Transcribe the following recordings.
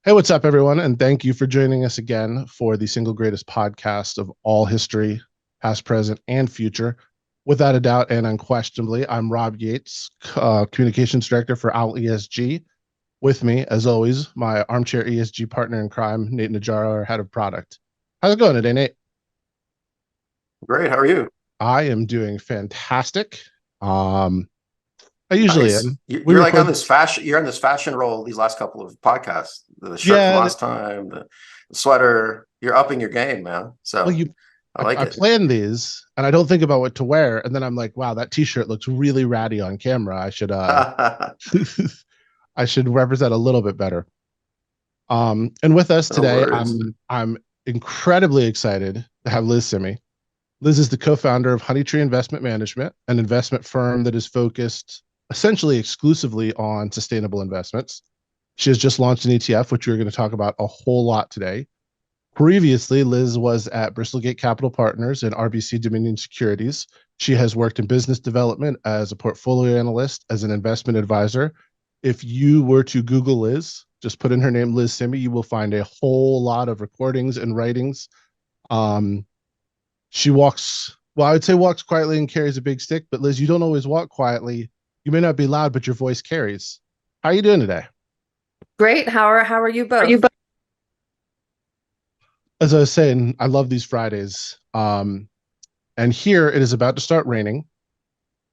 Hey, what's up, everyone? And thank you for joining us again for the single greatest podcast of all history, past, present, and future. Without a doubt and unquestionably, I'm Rob Yates, Communications Director for OWL ESG. With me, as always, my Armchair ESG partner in crime, Nate Najaro, our head of product. How's it going today, Nate? Great. How are you? I am doing fantastic. Um, I usually Nice. am. You- We You're like on record, this fashion. You're on this fashion roll these last couple of podcasts. The shirt from yeah. last time, the sweater. You're upping your game, man. Well, So I like I it. plan these and I don't think about what to wear, and then I'm like, wow, that T-shirt looks really ratty on camera. No I should represent a little bit better. And with us today, worries. I'm incredibly excited to have Liz Simmie. Liz is the co-founder of Honeytree Investment Management, an investment firm that is focused essentially exclusively on sustainable investments. She has just launched an ETF, which we're going to talk about a whole lot today. Previously, Liz was at Bristlegate Capital Partners and RBC Dominion Securities. She has worked in business development as a portfolio analyst, as an investment advisor. If you were to Google Liz, just put in her name, Liz Simmie, you will find a whole lot of recordings and writings. Um, she walks, well, I would say walks quietly and carries a big stick, but Liz, you don't always walk quietly. You may not be loud, but your voice carries. How are you doing today? Great. How are you Are you both? As I was saying, I love these Fridays. And here it is about to start raining,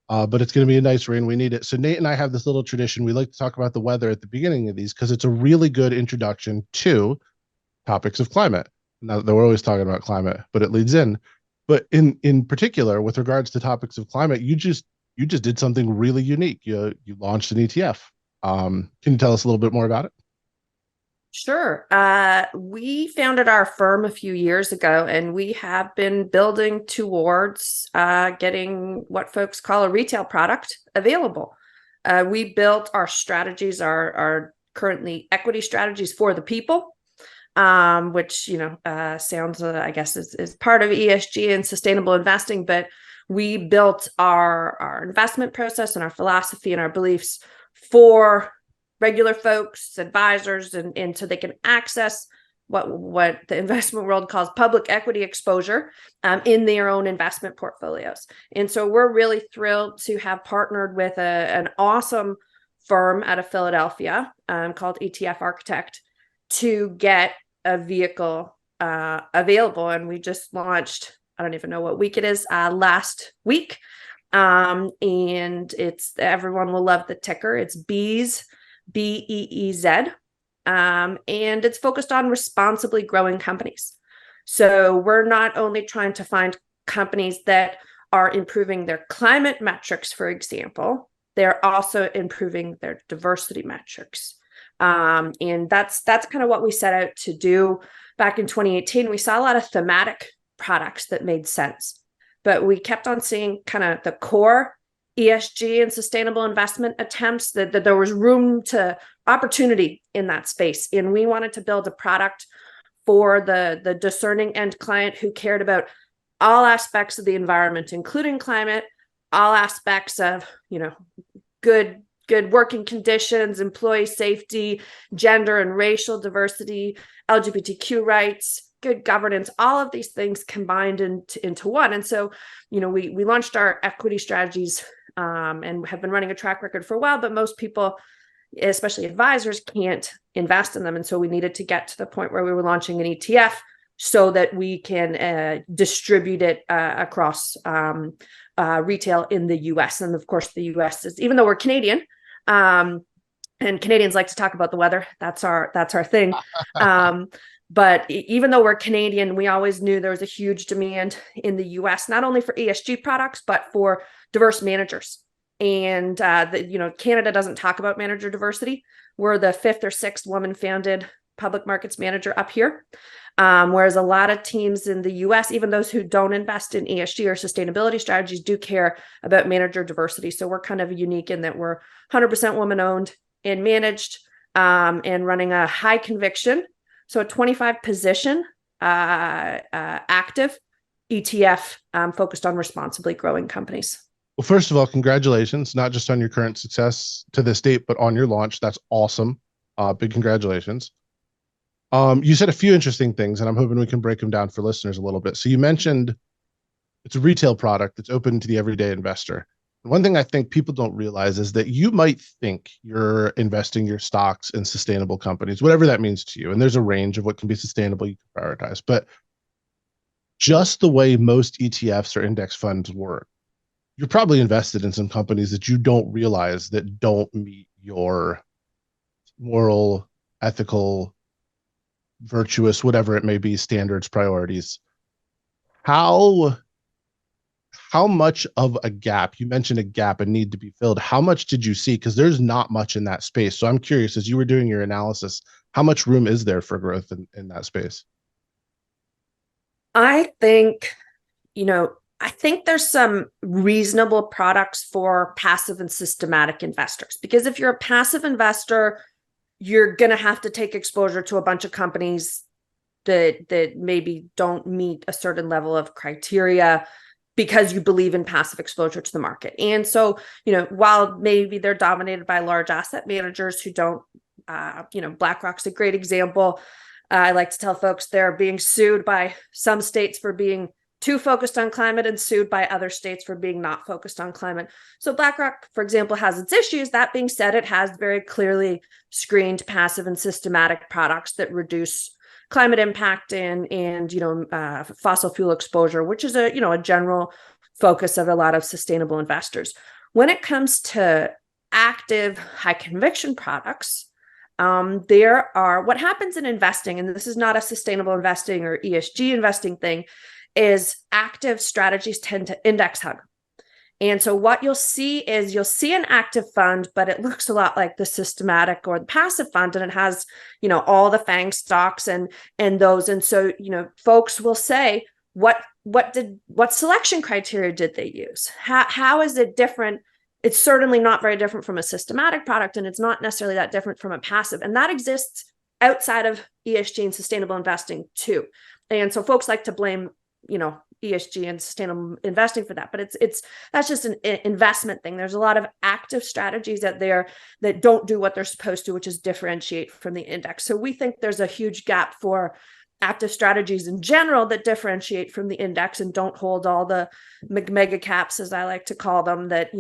but it's going to be a nice rain. We need it. So Nate and I have this little tradition. We like to talk about the weather at the beginning of these because it's a really good introduction to topics of climate. Now that we're always talking about climate, but it leads in. But in particular, with regards to topics of climate, you just did something really unique. You launched an ETF. Can you tell us a little bit more about it? Sure. We founded our firm a few years ago, and we have been building towards getting what folks call a retail product available. We built our strategies, are currently equity strategies for the people, which sounds, I guess, is part of ESG and sustainable investing. But we built our investment process and our philosophy and our beliefs for regular folks, advisors, and so they can access what the investment world calls public equity exposure in their own investment portfolios. And so we're really thrilled to have partnered with an awesome firm out of Philadelphia called ETF Architect to get a vehicle available. And we just launched, I don't even know what week it is, last week. And it's, everyone will love the ticker. It's Bees, BEEZ. And it's focused on responsibly growing companies. So we're not only trying to find companies that are improving their climate metrics, for example, they're also improving their diversity metrics. And that's kind of what we set out to do back in 2018. We saw a lot of thematic products that made sense, but we kept on seeing kind of the core ESG and sustainable investment attempts, that there was room to opportunity in that space. And we wanted to build a product for the discerning end client who cared about all aspects of the environment, including climate, all aspects of, good working conditions, employee safety, gender and racial diversity, LGBTQ rights, good governance, all of these things combined into one. And so, we launched our equity strategies and have been running a track record for a while, but most people, especially advisors, can't invest in them. And so we needed to get to the point where we were launching an ETF so that we can distribute it across retail in the US. And of course, the US is, even though we're Canadian, and Canadians like to talk about the weather, that's our thing. But even though we're Canadian, we always knew there was a huge demand in the US, not only for ESG products, but for diverse managers. And Canada doesn't talk about manager diversity. We're the fifth or sixth woman-founded public markets manager up here. Whereas a lot of teams in the US, even those who don't invest in ESG or sustainability strategies, do care about manager diversity. So we're kind of unique in that we're 100% woman-owned and managed, and running a high conviction, so a 25 position active ETF focused on responsibly growing companies. Well, first of all, congratulations, not just on your current success to this date, but on your launch. That's awesome. Big congratulations. You said a few interesting things, and I'm hoping we can break them down for listeners a little bit. So you mentioned it's a retail product that's open to the everyday investor. One thing I think people don't realize is that you might think you're investing your stocks in sustainable companies, whatever that means to you. And there's a range of what can be sustainable you can prioritize. But just the way most ETFs or index funds work, you're probably invested in some companies that you don't realize that don't meet your moral, ethical, virtuous, whatever it may be, standards, priorities. How much of a gap, you mentioned a gap and need to be filled, how much did you see? Because there's not much in that space. So I'm curious, as you were doing your analysis, how much room is there for growth in that space? I think, I think there's some reasonable products for passive and systematic investors, because if you're a passive investor, you're going to have to take exposure to a bunch of companies that maybe don't meet a certain level of criteria because you believe in passive exposure to the market. And so, while maybe they're dominated by large asset managers who don't, BlackRock's a great example. I like to tell folks they're being sued by some states for being too focused on climate and sued by other states for being not focused on climate. So BlackRock, for example, has its issues. That being said, it has very clearly screened passive and systematic products that reduce climate impact and fossil fuel exposure, which is a general focus of a lot of sustainable investors. When it comes to active high conviction products, what happens in investing, and this is not a sustainable investing or ESG investing thing, is active strategies tend to index hug. And so what you'll see is an active fund, but it looks a lot like the systematic or the passive fund, and it has, all the FANG stocks and those. And so, folks will say, what selection criteria did they use? How is it different? It's certainly not very different from a systematic product, and it's not necessarily that different from a passive. And that exists outside of ESG and sustainable investing too. And so folks like to blame, ESG and sustainable investing for that, but that's just an investment thing. There's a lot of active strategies out there that don't do what they're supposed to, which is differentiate from the index. So we think there's a huge gap for active strategies in general that differentiate from the index and don't hold all the mega caps, as I like to call them, that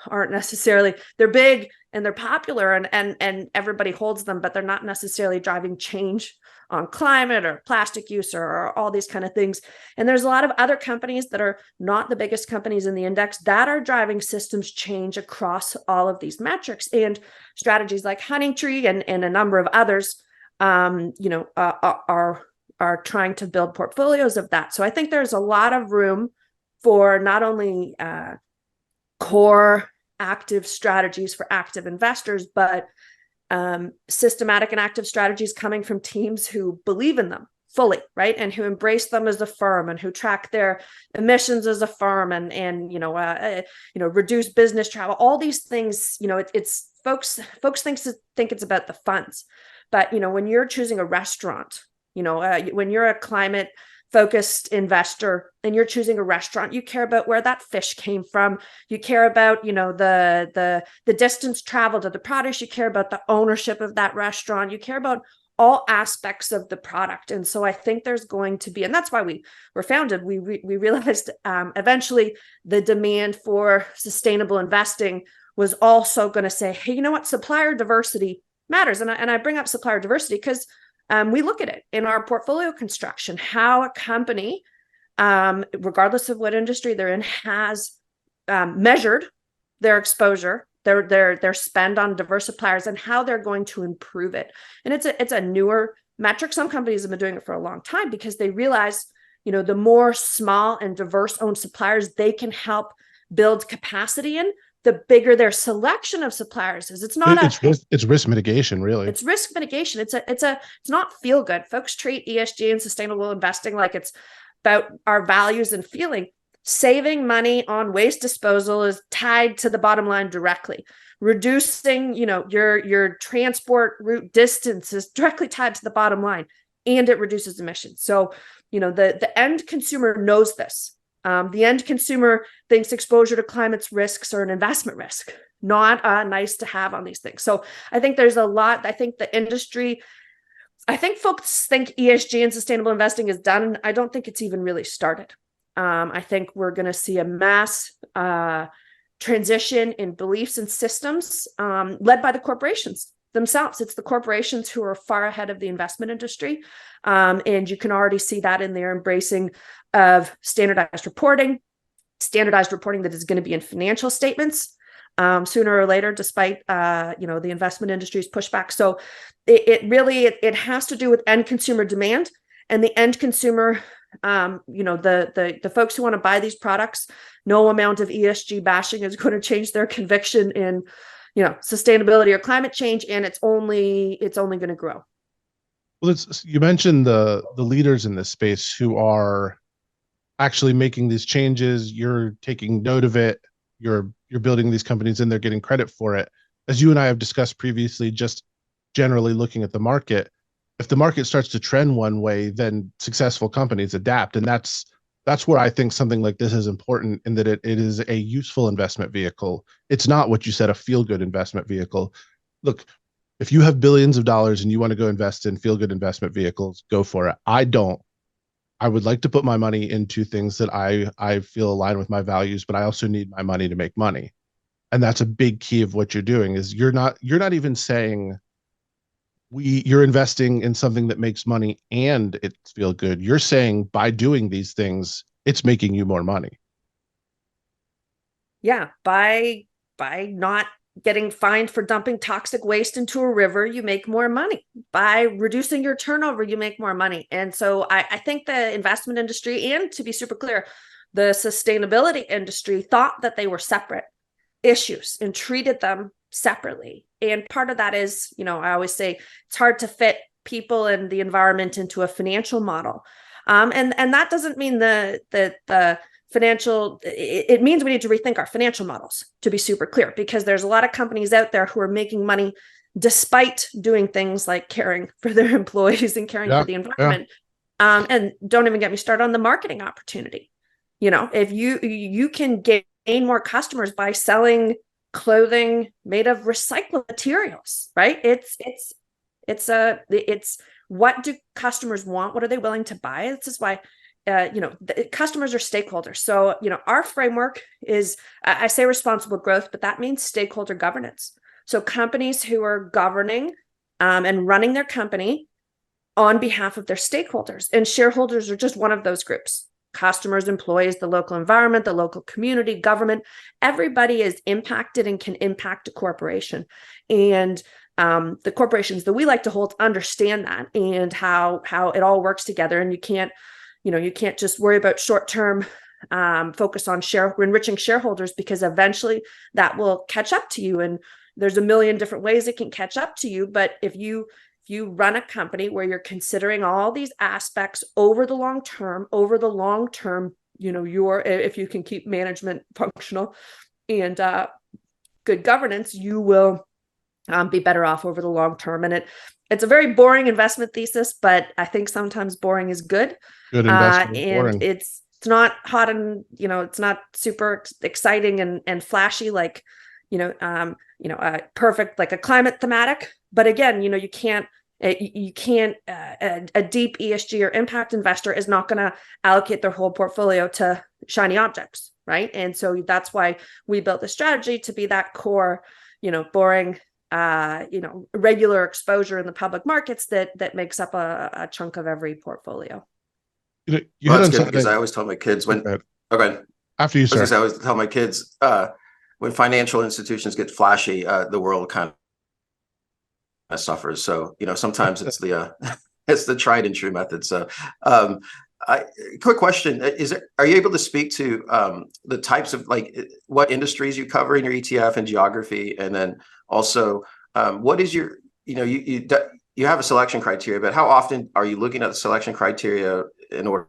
aren't necessarily, they're big and they're popular and everybody holds them, but they're not necessarily driving change on climate or plastic use or all these kind of things. And there's a lot of other companies that are not the biggest companies in the index that are driving systems change across all of these metrics, and strategies like Honeytree and a number of others are trying to build portfolios of that. So I think there's a lot of room for not only core active strategies for active investors, but systematic and active strategies coming from teams who believe in them fully, right? And who embrace them as a firm and who track their emissions as a firm and reduce business travel, all these things. It's folks think it's about the funds, but when you're choosing a restaurant, when you're a climate focused investor and you're choosing a restaurant, you care about where that fish came from. You care about, the distance traveled to the produce. You care about the ownership of that restaurant. You care about all aspects of the product. And so I think there's going to be, and that's why we were founded. We realized eventually the demand for sustainable investing was also going to say, hey, you know what? Supplier diversity matters. And I bring up supplier diversity because we look at it in our portfolio construction, how a company, regardless of what industry they're in, has measured their exposure, their spend on diverse suppliers, and how they're going to improve it. And it's a newer metric. Some companies have been doing it for a long time because they realize, the more small and diverse owned suppliers they can help build capacity in, the bigger their selection of suppliers is. It's risk mitigation, really. It's risk mitigation. It's not feel good. Folks treat ESG and sustainable investing like it's about our values and feeling. Saving money on waste disposal is tied to the bottom line directly. Reducing, your transport route distance is directly tied to the bottom line, and it reduces emissions. So, the end consumer knows this. The end consumer thinks exposure to climate's risks are an investment risk, not nice to have on these things. So I think there's a lot. I think the industry I think folks think ESG and sustainable investing is done. I don't think it's even really started. I think we're going to see a mass transition in beliefs and systems led by the corporations themselves. It's the corporations who are far ahead of the investment industry. And you can already see that in their embracing of standardized reporting that is going to be in financial statements sooner or later, despite the investment industry's pushback. So it has to do with end consumer demand, and the end consumer, the folks who want to buy these products. No amount of ESG bashing is going to change their conviction in sustainability or climate change, and it's only going to grow. Well, you mentioned the leaders in this space who are actually making these changes. You're taking note of it. You're building these companies and they're getting credit for it. As you and I have discussed previously, just generally looking at the market, if the market starts to trend one way, then successful companies adapt. And that's where I think something like this is important, in that it is a useful investment vehicle. It's not what you said, a feel-good investment vehicle. Look, if you have billions of dollars and you want to go invest in feel-good investment vehicles, go for it. I don't. I would like to put my money into things that I feel align with my values, but I also need my money to make money. And that's a big key of what you're doing. Is you're not even saying you're investing in something that makes money and it feel good. You're saying by doing these things, it's making you more money. Yeah, by not getting fined for dumping toxic waste into a river, you make more money. By reducing your turnover, you make more money. And so I think the investment industry, and to be super clear, the sustainability industry, thought that they were separate issues and treated them separately. And part of that is, I always say it's hard to fit people and the environment into a financial model. And that doesn't mean the financial, it means we need to rethink our financial models, to be super clear, because there's a lot of companies out there who are making money despite doing things like caring for their employees and caring for the environment. Yeah. And don't even get me started on the marketing opportunity. If you can gain more customers by selling clothing made of recycled materials, right? It's what do customers want? What are they willing to buy? This is why the customers are stakeholders. So, our framework is, I say responsible growth, but that means stakeholder governance. So companies who are governing and running their company on behalf of their stakeholders, and shareholders are just one of those groups. Customers, employees, the local environment, the local community, government, everybody is impacted and can impact a corporation. And the corporations that we like to hold understand that and how it all works together. And you can't just worry about short-term focus on enriching shareholders, because eventually that will catch up to you. And there's a million different ways it can catch up to you. But if you run a company where you're considering all these aspects over the long term, if you can keep management functional and good governance, you will be better off over the long term. And it's a very boring investment thesis, but I think sometimes boring is good. Good investment is and boring. It's not hot and it's not super exciting and flashy like perfect like a climate thematic. But again, you can't a deep ESG or impact investor is not going to allocate their whole portfolio to shiny objects, right? And so that's why we built the strategy to be that core, boring, regular exposure in the public markets that makes up a chunk of every portfolio. Well, that's good, because I always tell my kids after you, sir. I always tell my kids when financial institutions get flashy, the world kind of suffers. So sometimes it's the tried and true method. So quick question, are you able to speak to the types of what industries you cover in your ETF and geography, and then also what is your you have a selection criteria, but how often are you looking at the selection criteria in order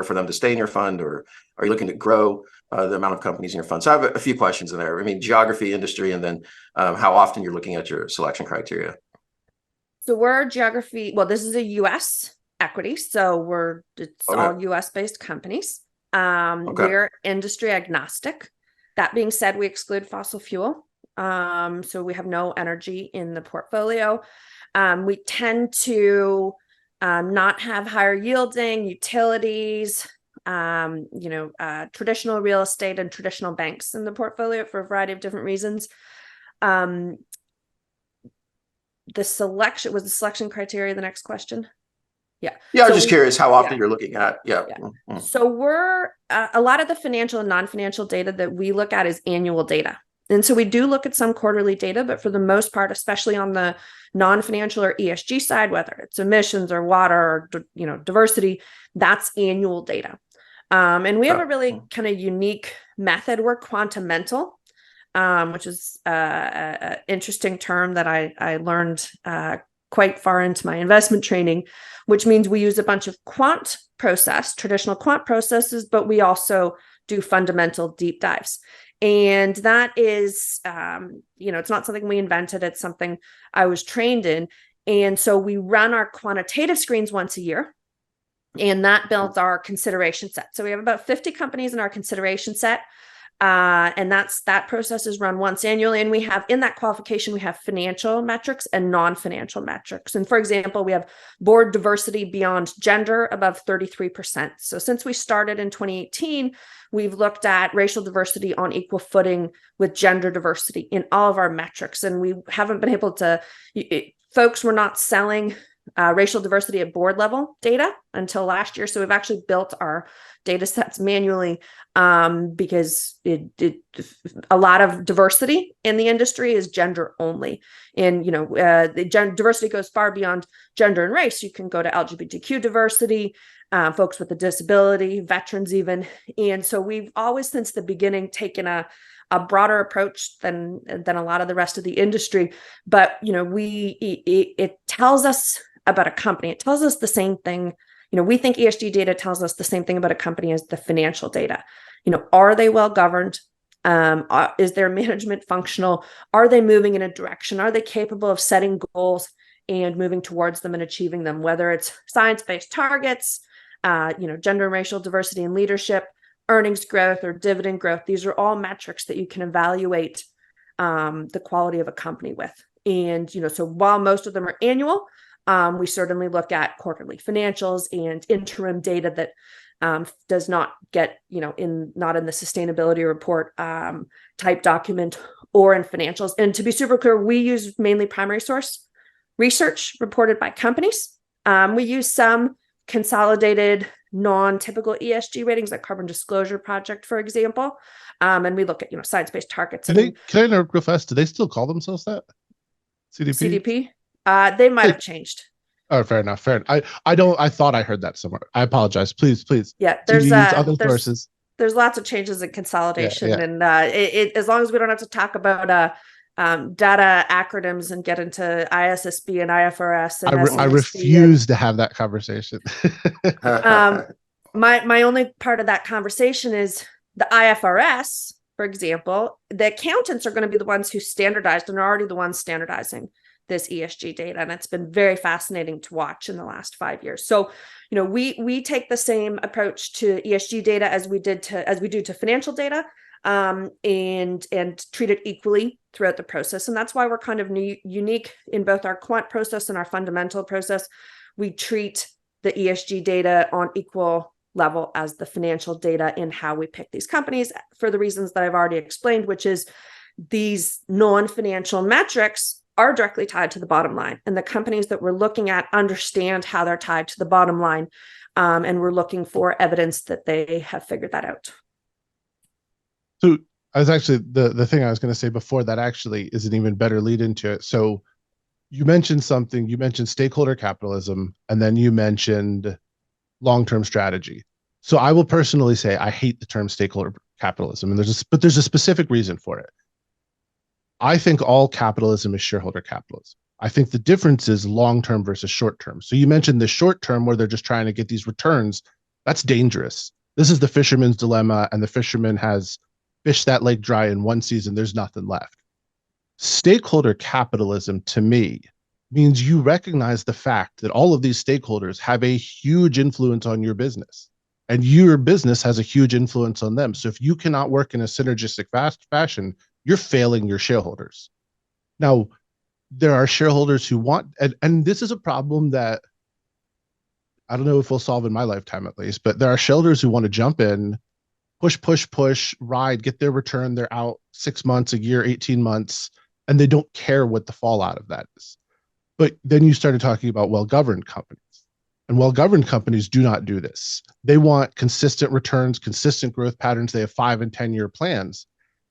for them to stay in your fund, or are you looking to grow the amount of companies in your fund? So I have a few questions in there. I mean, geography, industry, and then how often you're looking at your selection criteria. So we're geography. Well, this is a U.S. equity, so it's all U.S. based companies. We're industry agnostic. That being said, we exclude fossil fuel. So we have no energy in the portfolio. We tend to not have higher yielding utilities, traditional real estate and traditional banks in the portfolio for a variety of different reasons. The selection criteria the next question? Yeah. Yeah, I was just curious how often you're looking at. Yeah. Mm-hmm. So we're a lot of the financial and non-financial data that we look at is annual data. And so we do look at some quarterly data, but for the most part, especially on the non-financial or ESG side, whether it's emissions or water or diversity, that's annual data. And we have a really kind of unique method. We're quantamental, which is an interesting term that I learned quite far into my investment training, which means we use a bunch of traditional quant processes, but we also do fundamental deep dives. And that is, it's not something we invented. It's something I was trained in. And so we run our quantitative screens once a year, and that builds our consideration set. So we have about 50 companies in our consideration set. And that process is run once annually. And we have in that qualification, we have financial metrics and non-financial metrics. And for example, we have board diversity beyond gender above 33%. So since we started in 2018, we've looked at racial diversity on equal footing with gender diversity in all of our metrics. And we haven't been able to, folks were not selling racial diversity at board level data until last year. So we've actually built our data sets manually because a lot of diversity in the industry is gender only. And, diversity goes far beyond gender and race. You can go to LGBTQ diversity, folks with a disability, veterans even. And so we've always since the beginning taken a broader approach than a lot of the rest of the industry. But, it tells us about a company. It tells us the same thing. We think ESG data tells us the same thing about a company as the financial data. Are they well governed? Is their management functional? Are they moving in a direction? Are they capable of setting goals and moving towards them and achieving them? Whether it's science-based targets, gender and racial diversity in leadership, earnings growth or dividend growth. These are all metrics that you can evaluate the quality of a company with. And, so while most of them are annual, we certainly look at quarterly financials and interim data that does not get, not in the sustainability report type document or in financials. And to be super clear, we use mainly primary source research reported by companies. We use some consolidated non-typical ESG ratings like Carbon Disclosure Project, for example. And we look at, science-based targets. Can I interrupt real fast? Do they still call themselves that? CDP? They might have changed. Oh, fair enough. I thought I heard that somewhere. I apologize. Please. Yeah, there's other sources. There's lots of changes in consolidation, and as long as we don't have to talk about data acronyms and get into ISSB and IFRS. And I refuse to have that conversation. My only part of that conversation is the IFRS, for example. The accountants are going to be the ones who standardized and are already the ones standardizing this ESG data. And it's been very fascinating to watch in the last 5 years. So, we take the same approach to ESG data as we do to financial data, and treat it equally throughout the process. And that's why we're kind of unique in both our quant process and our fundamental process. We treat the ESG data on equal level as the financial data in how we pick these companies for the reasons that I've already explained, which is these non-financial metrics are directly tied to the bottom line. And the companies that we're looking at understand how they're tied to the bottom line. And we're looking for evidence that they have figured that out. So I was actually, the thing I was going to say before that actually is an even better lead into it. So you mentioned stakeholder capitalism, and then you mentioned long-term strategy. So I will personally say I hate the term stakeholder capitalism, and there's a specific reason for it. I think all capitalism is shareholder capitalism. I think the difference is long-term versus short-term. So you mentioned the short-term where they're just trying to get these returns. That's dangerous. This is the fisherman's dilemma, and the fisherman has fished that lake dry in one season. There's nothing left. Stakeholder capitalism, to me, means you recognize the fact that all of these stakeholders have a huge influence on your business, and your business has a huge influence on them. So if you cannot work in a synergistic fashion, you're failing your shareholders. Now, there are shareholders who want, and this is a problem that I don't know if we'll solve in my lifetime at least, but there are shareholders who want to jump in, push, ride, get their return. They're out 6 months, a year, 18 months, and they don't care what the fallout of that is. But then you started talking about well-governed companies. And well-governed companies do not do this. They want consistent returns, consistent growth patterns. They have 5 and 10-year plans.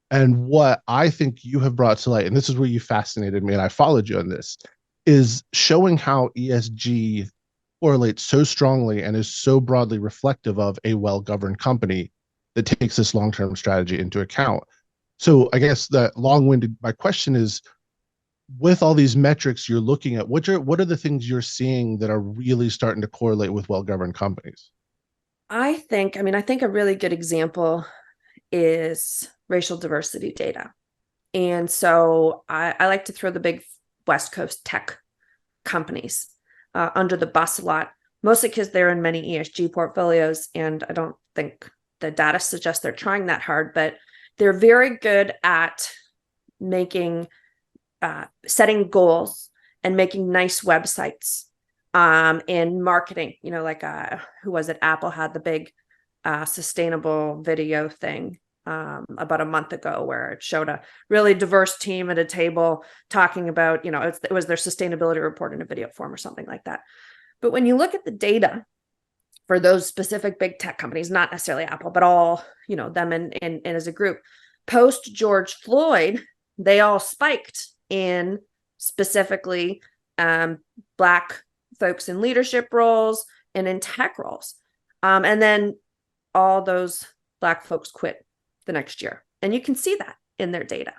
And what I think you have brought to light, and this is where you fascinated me, and I followed you on this, is showing how ESG correlates so strongly and is so broadly reflective of a well-governed company that takes this long-term strategy into account. So I guess that long-winded, my question is, with all these metrics you're looking at, what are the things you're seeing that are really starting to correlate with well-governed companies? I think a really good example is racial diversity data. And so I like to throw the big West Coast tech companies under the bus a lot, mostly because they're in many ESG portfolios. And I don't think the data suggests they're trying that hard, but they're very good at setting goals and making nice websites and marketing. Like who was it? Apple had the big sustainable video thing about a month ago, where it showed a really diverse team at a table talking about, it was their sustainability report in a video form or something like that. But when you look at the data for those specific big tech companies, not necessarily Apple, but all, them and as a group, post George Floyd, they all spiked in specifically Black folks in leadership roles and in tech roles. And then all those Black folks quit the next year. And you can see that in their data.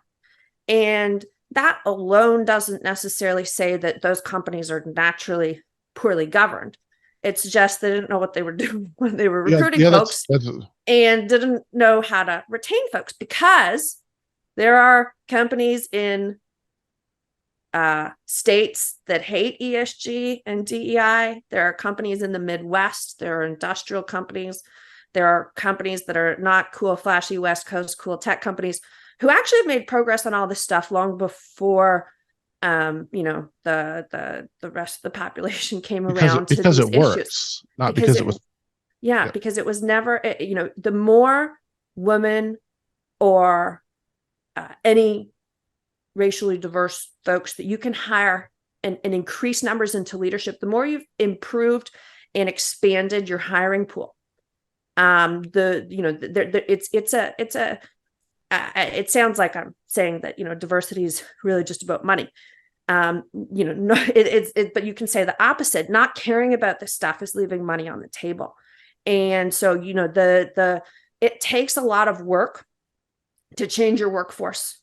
And that alone doesn't necessarily say that those companies are naturally poorly governed. It's just they didn't know what they were doing when they were recruiting folks and didn't know how to retain folks, because there are companies in states that hate ESG and DEI. There are companies in the Midwest. There are industrial companies. There are companies that are not cool, flashy West Coast cool tech companies who actually have made progress on all this stuff long before, the rest of the population came around to these it works, issues. not because it was. Yeah, because it was never, the more women or any racially diverse folks that you can hire and increase numbers into leadership, the more you've improved and expanded your hiring pool. It sounds like I'm saying that, diversity is really just about money. But you can say the opposite. Not caring about this stuff is leaving money on the table. And so, it takes a lot of work to change your workforce,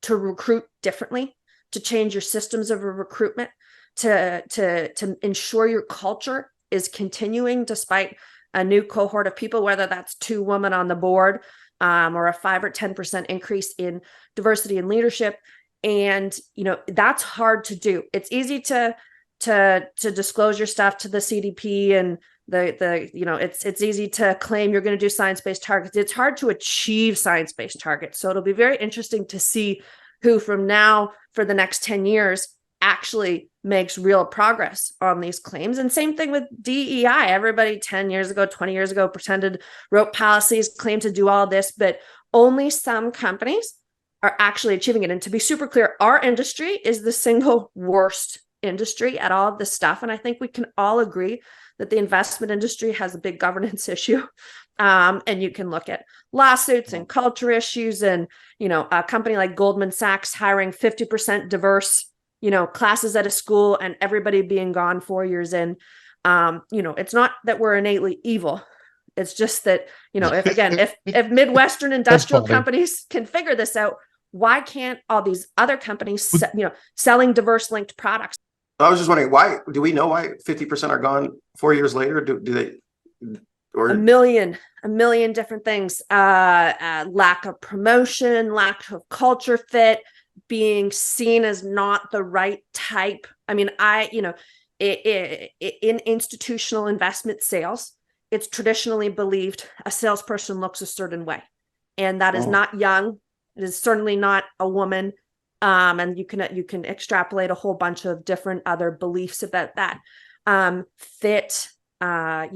to recruit differently, to change your systems of recruitment, to ensure your culture is continuing despite a new cohort of people, whether that's 2 women on the board or a 5 or 10% increase in diversity in leadership. And, that's hard to do. It's easy to disclose your stuff to the CDP and it's easy to claim you're going to do science-based targets. It's hard to achieve science-based targets. So it'll be very interesting to see who from now for the next 10 years actually makes real progress on these claims. And same thing with DEI. Everybody 10 years ago, 20 years ago, wrote policies, claimed to do all this, but only some companies are actually achieving it. And to be super clear, our industry is the single worst industry at all of this stuff. And I think we can all agree that the investment industry has a big governance issue. And you can look at lawsuits and culture issues and, a company like Goldman Sachs hiring 50% diverse, classes at a school and everybody being gone 4 years in. It's not that we're innately evil. It's just that, if Midwestern industrial companies can figure this out, why can't all these other companies, selling diverse linked products? I was just wondering, why do we know why 50% are gone 4 years later? Do they? Or... A million different things. Lack of promotion, lack of culture fit, being seen as not the right type. I mean, in institutional investment sales, it's traditionally believed a salesperson looks a certain way, and that is not young. It is certainly not a woman. And you can extrapolate a whole bunch of different other beliefs about that. Fit, our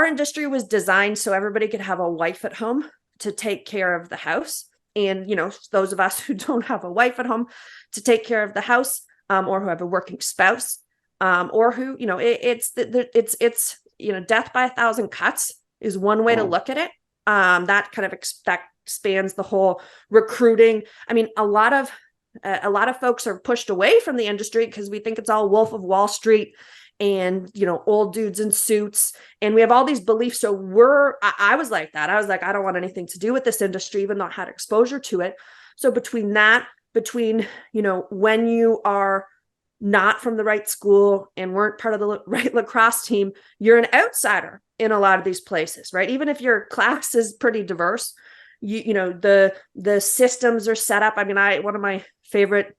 industry was designed so everybody could have a wife at home to take care of the house. And, those of us who don't have a wife at home to take care of the house, or who have a working spouse, or who, it's death by 1,000 cuts is one way to look at it. That kind of expands the whole recruiting. I mean, a lot of folks are pushed away from the industry because we think it's all Wolf of Wall Street and, old dudes in suits. And we have all these beliefs. So I was like that. I was like, I don't want anything to do with this industry, even though I had exposure to it. So between when you are not from the right school and weren't part of the right lacrosse team, you're an outsider in a lot of these places, right? Even if your class is pretty diverse, the systems are set up. I mean, one of my favorite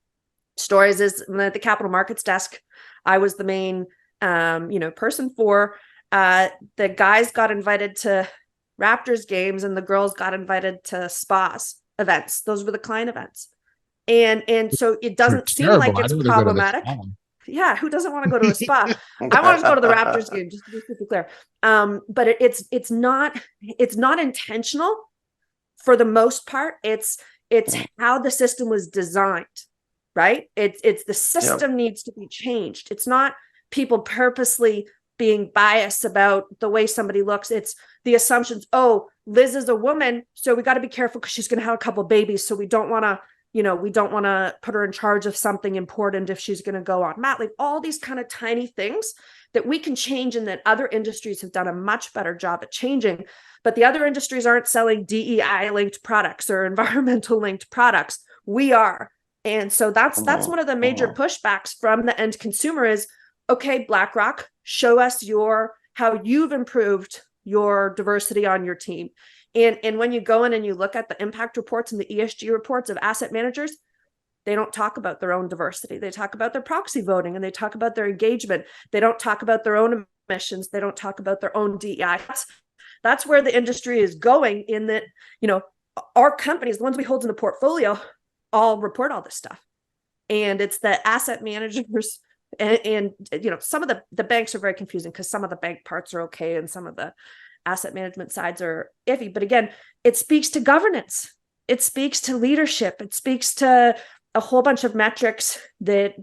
stories is when at the capital markets desk, I was the main, person for, the guys got invited to Raptors games and the girls got invited to spas events. Those were the client events. And so it doesn't seem like it's problematic. Yeah, who doesn't want to go to a spa? I want to go to the Raptors game, just to be super clear. But it's not intentional for the most part. It's how the system was designed, right? It's the system needs to be changed. It's not people purposely being biased about the way somebody looks. It's the assumptions. Oh, Liz is a woman, so we got to be careful because she's going to have a couple babies. So we don't want to put her in charge of something important if she's going to go on mat leave. All these kind of tiny things that we can change and that other industries have done a much better job at changing. But the other industries aren't selling DEI linked products or environmental linked products. We are. And so that's one of the major pushbacks from the end consumer is, okay, BlackRock, show us how you've improved your diversity on your team. And when you go in and you look at the impact reports and the ESG reports of asset managers, they don't talk about their own diversity. They talk about their proxy voting and they talk about their engagement. They don't talk about their own emissions. They don't talk about their own DEI. That's where the industry is going, in that, our companies, the ones we hold in the portfolio, all report all this stuff. And it's the asset managers and some of the banks are very confusing because some of the bank parts are okay and some of the asset management sides are iffy. But again, it speaks to governance. It speaks to leadership. It speaks to a whole bunch of metrics that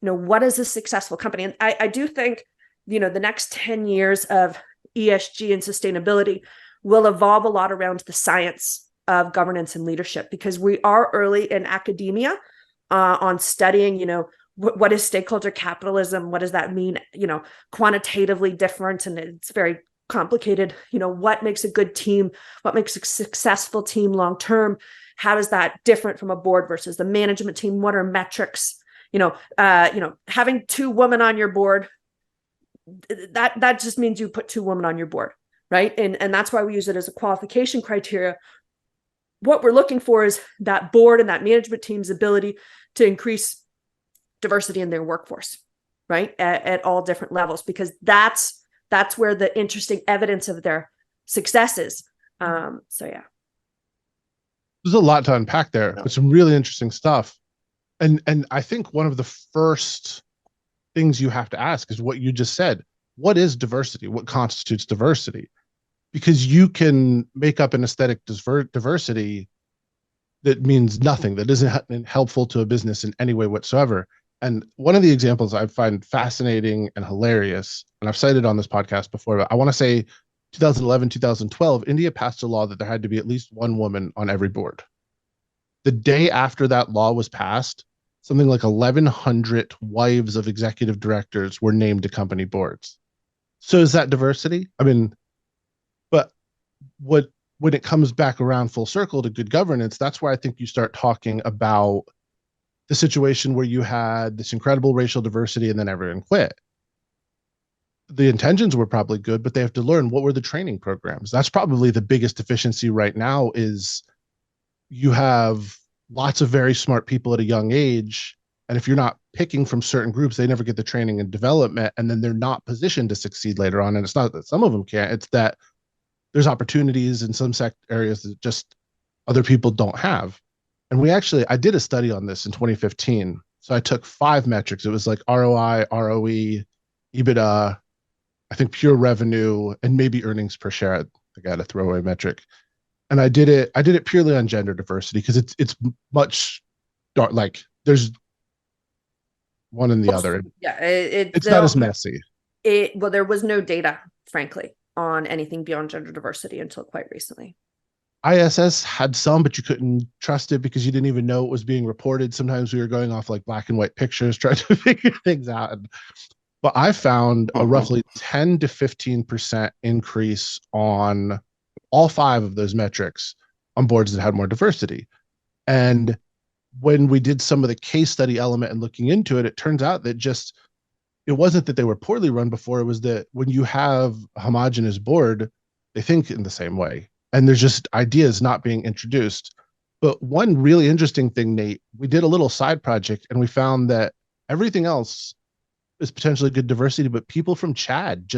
what is a successful company? And I do think, the next 10 years of ESG and sustainability will evolve a lot around the science of governance and leadership, because we are early in academia on studying, what is stakeholder capitalism? What does that mean? Quantitatively different. And it's very complicated. What makes a good team? What makes a successful team long-term? How is that different from a board versus the management team? What are metrics? Having 2 women on your board, that just means you put 2 women on your board, right? And that's why we use it as a qualification criteria. What we're looking for is that board and that management team's ability to increase diversity in their workforce, right? At all different levels, because that's where the interesting evidence of their success is. So yeah. There's a lot to unpack there, but some really interesting stuff. And I think one of the first things you have to ask is what you just said. What is diversity? What constitutes diversity? Because you can make up an aesthetic diversity that means nothing, that isn't helpful to a business in any way whatsoever. And one of the examples I find fascinating and hilarious, and I've cited on this podcast before, but I want to say 2011, 2012, India passed a law that there had to be at least 1 woman on every board. The day after that law was passed, something like 1,100 wives of executive directors were named to company boards. So is that diversity? I mean, but when it comes back around full circle to good governance, that's where I think you start talking about the situation where you had this incredible racial diversity and then everyone quit. The intentions were probably good, but they have to learn what were the training programs. That's probably the biggest deficiency right now, is you have lots of very smart people at a young age, and if you're not picking from certain groups, they never get the training and development, and then they're not positioned to succeed later on. And it's not that some of them can't, it's that there's opportunities in some areas that just other people don't have. And I did a study on this in 2015. So I took 5 metrics. It was like ROI, ROE, EBITDA, I think pure revenue, and maybe earnings per share. I think I had a throwaway metric. And I did it purely on gender diversity because it's much dark, like there's one and the other. Yeah, it's not as messy. Well, there was no data, frankly, on anything beyond gender diversity until quite recently. ISS had some, but you couldn't trust it because you didn't even know it was being reported. Sometimes we were going off like black and white pictures, trying to figure things out. But I found a roughly 10 to 15% increase on all 5 of those metrics on boards that had more diversity. And when we did some of the case study element and looking into it, it turns out that it wasn't that they were poorly run before. It was that when you have a homogenous board, they think in the same way. And there's just ideas not being introduced. But one really interesting thing, Nate, we did a little side project and we found that everything else is potentially good diversity, but people from Chad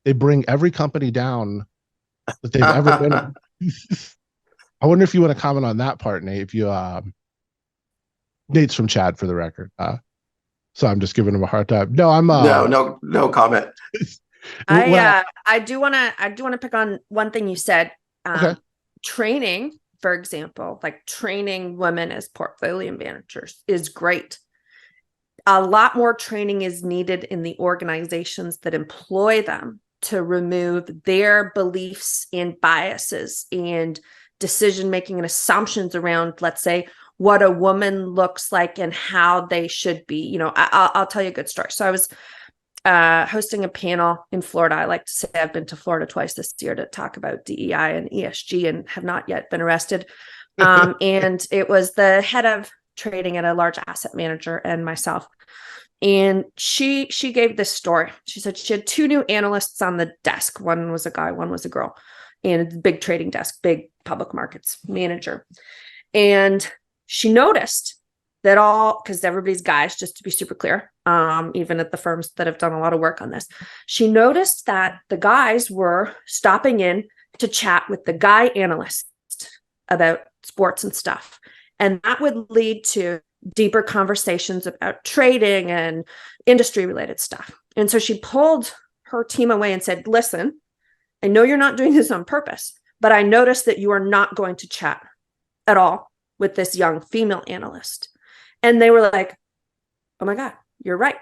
they bring every company down that they've ever been in. I wonder if you want to comment on that part, Nate. If you Nate's from Chad for the record. So I'm just giving him a hard time. No, I'm no comment. I do want to pick on one thing you said. Okay. Training, for example, like training women as portfolio managers is great. A lot more training is needed in the organizations that employ them to remove their beliefs and biases and decision-making and assumptions around, let's say, what a woman looks like and how they should be. I'll tell you a good story. So I was hosting a panel in Florida. I like to say I've been to Florida twice this year to talk about DEI and ESG and have not yet been arrested. And it was the head of trading at a large asset manager and myself. And she gave this story. She said she had 2 new analysts on the desk. One was a guy, one was a girl, and a big trading desk, big public markets manager. And she noticed that because everybody's guys, just to be super clear, even at the firms that have done a lot of work on this, she noticed that the guys were stopping in to chat with the guy analyst about sports and stuff. And that would lead to deeper conversations about trading and industry related stuff. And so she pulled her team away and said, listen, I know you're not doing this on purpose, but I noticed that you are not going to chat at all with this young female analyst. And they were like, oh my God, you're right.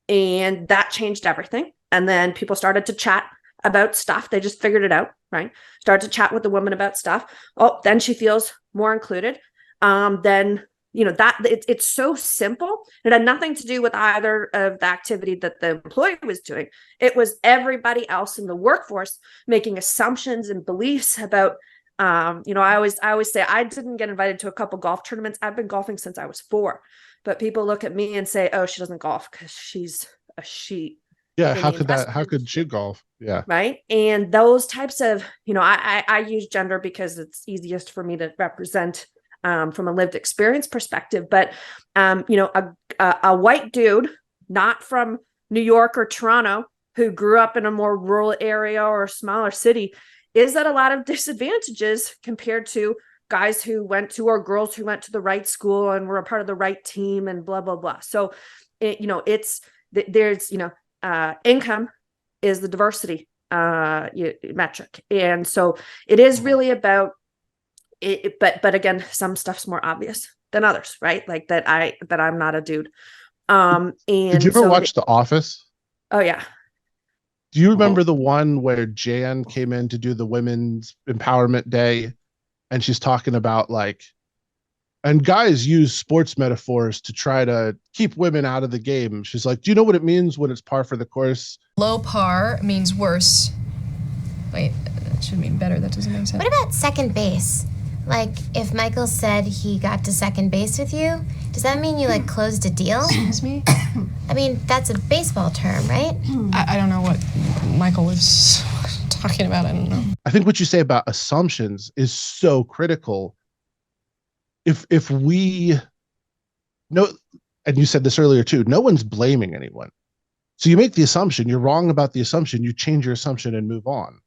And that changed everything. And then people started to chat about stuff. They just figured it out, right? Started to chat with the woman about stuff. Oh, then she feels more included. Then, it's so simple. It had nothing to do with either of the activity that the employee was doing. It was everybody else in the workforce making assumptions and beliefs about, I always say I didn't get invited to a couple golf tournaments. I've been golfing since I was 4, but people look at me and say, oh, she doesn't golf because she's a she. Yeah. How could she golf? Yeah. Right. And those types of, I use gender because it's easiest for me to represent from a lived experience perspective. But, a white dude, not from New York or Toronto, who grew up in a more rural area or a smaller city, is at a lot of disadvantages compared to guys who went to, or girls who went to the right school and were a part of the right team and blah, blah, blah. So, there's, income is the diversity metric. And so it is really about it, but again, some stuff's more obvious than others, right? Like that I'm not a dude. And did you ever watch The Office? Oh yeah. Do you remember the one where Jan came in to do the Women's Empowerment Day and she's talking about and guys use sports metaphors to try to keep women out of the game. She's like, do you know what it means when it's par for the course? Low par means worse. Wait, that should mean better. That doesn't make sense. What about second base? Like, if Michael said he got to second base with you, does that mean you, closed a deal? Excuse me? I mean, that's a baseball term, right? I don't know what Michael was talking about. I don't know. I think what you say about assumptions is so critical. If we know, and you said this earlier too, no one's blaming anyone. So you make the assumption, you're wrong about the assumption, you change your assumption and move on.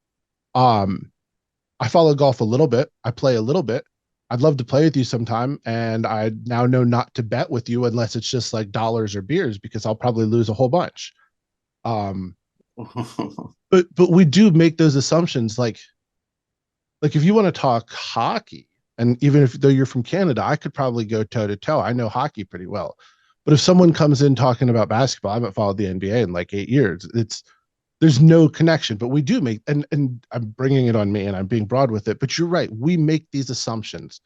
I follow golf a little bit. I play a little bit. I'd love to play with you sometime. And I now know not to bet with you unless it's just like dollars or beers, because I'll probably lose a whole bunch. But we do make those assumptions. Like if you want to talk hockey, and even if though you're from Canada, I could probably go toe to toe. I know hockey pretty well. But if someone comes in talking about basketball, I haven't followed the NBA in like 8 years. There's no connection, but we do make, and I'm bringing it on me and I'm being broad with it, but you're right. We make these assumptions,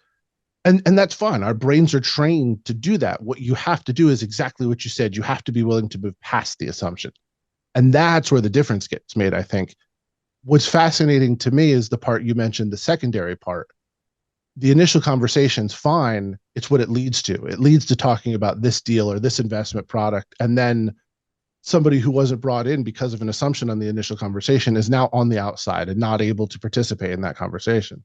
and that's fine. Our brains are trained to do that. What you have to do is exactly what you said. You have to be willing to move past the assumption. And that's where the difference gets made, I think. What's fascinating to me is the part you mentioned, the secondary part. The initial conversation's fine. It's what it leads to. It leads to talking about this deal or this investment product. And then somebody who wasn't brought in because of an assumption on the initial conversation is now on the outside and not able to participate in that conversation.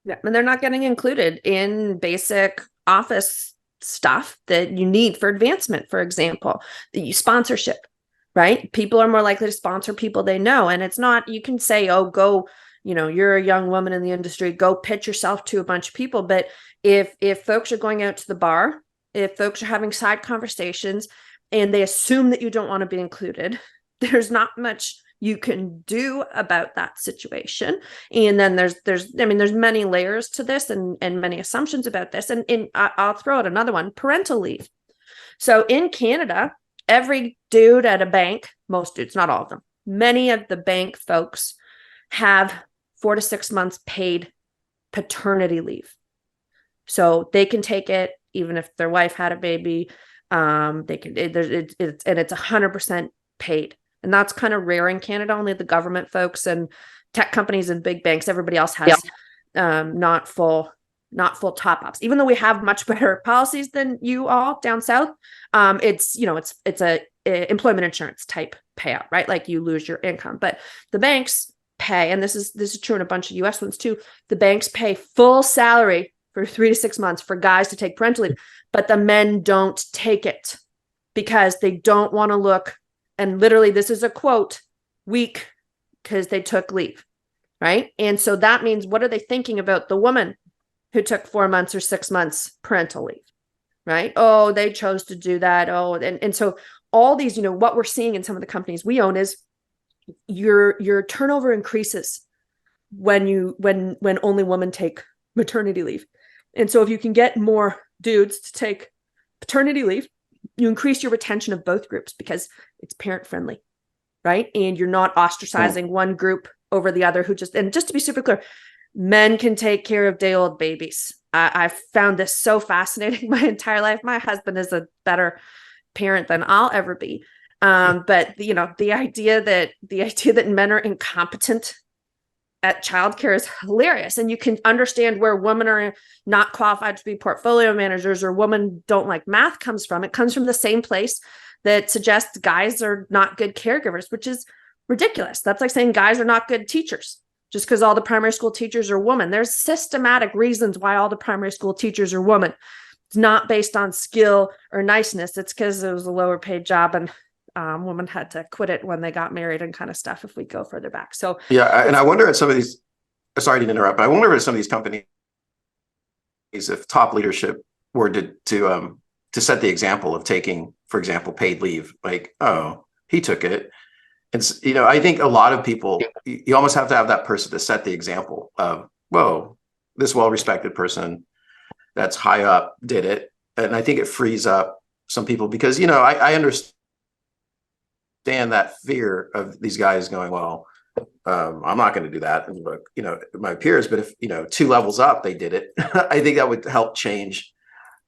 Yeah, and they're not getting included in basic office stuff that you need for advancement, for example, the sponsorship, right? People are more likely to sponsor people they know. And it's not, you can say, oh, go, you're a young woman in the industry, go pitch yourself to a bunch of people. But if folks are going out to the bar, if folks are having side conversations, and they assume that you don't want to be included, there's not much you can do about that situation. And then there's many layers to this and many assumptions about this. And I'll throw out another one, parental leave. So in Canada, every dude at a bank, most dudes, not all of them, many of the bank folks have 4 to 6 months paid paternity leave. So they can take it even if their wife had a baby. They can, it's 100% paid. And that's kind of rare in Canada. Only the government folks and tech companies and big banks, everybody else has not full top-ups. Even though we have much better policies than you all down south, it's a employment insurance type payout, right? Like you lose your income. But the banks pay, and this is true in a bunch of US ones too, the banks pay full salary for 3 to 6 months for guys to take parental leave, but the men don't take it because they don't want to look, and literally this is a quote, weak because they took leave, right? And so that means, what are they thinking about the woman who took 4 months or 6 months parental leave, right? Oh, they chose to do that. Oh, and so all these, what we're seeing in some of the companies we own is your turnover increases when only women take maternity leave. And so if you can get more dudes to take paternity leave, you increase your retention of both groups because it's parent friendly, right? And you're not ostracizing one group over the other and just to be super clear, men can take care of day-old babies. I've found this so fascinating my entire life. My husband is a better parent than I'll ever be. But the idea that men are incompetent at childcare is hilarious. And you can understand where women are not qualified to be portfolio managers or women don't like math comes from. It comes from the same place that suggests guys are not good caregivers, which is ridiculous. That's like saying guys are not good teachers just because all the primary school teachers are women. There's systematic reasons why all the primary school teachers are women. It's not based on skill or niceness. It's because it was a lower paid job and women had to quit it when they got married and kind of stuff if we go further back. So yeah, and I wonder at some of these, sorry to interrupt, but I wonder at some of these companies, if top leadership were to set the example of taking, for example, paid leave, like, oh, he took it. It's, I think a lot of people, you almost have to have that person to set the example of, whoa, this well-respected person that's high up did it. And I think it frees up some people because, I understand that fear of these guys going, well, I'm not going to do that. And look, my peers, but if, 2 levels up, they did it. I think that would help change,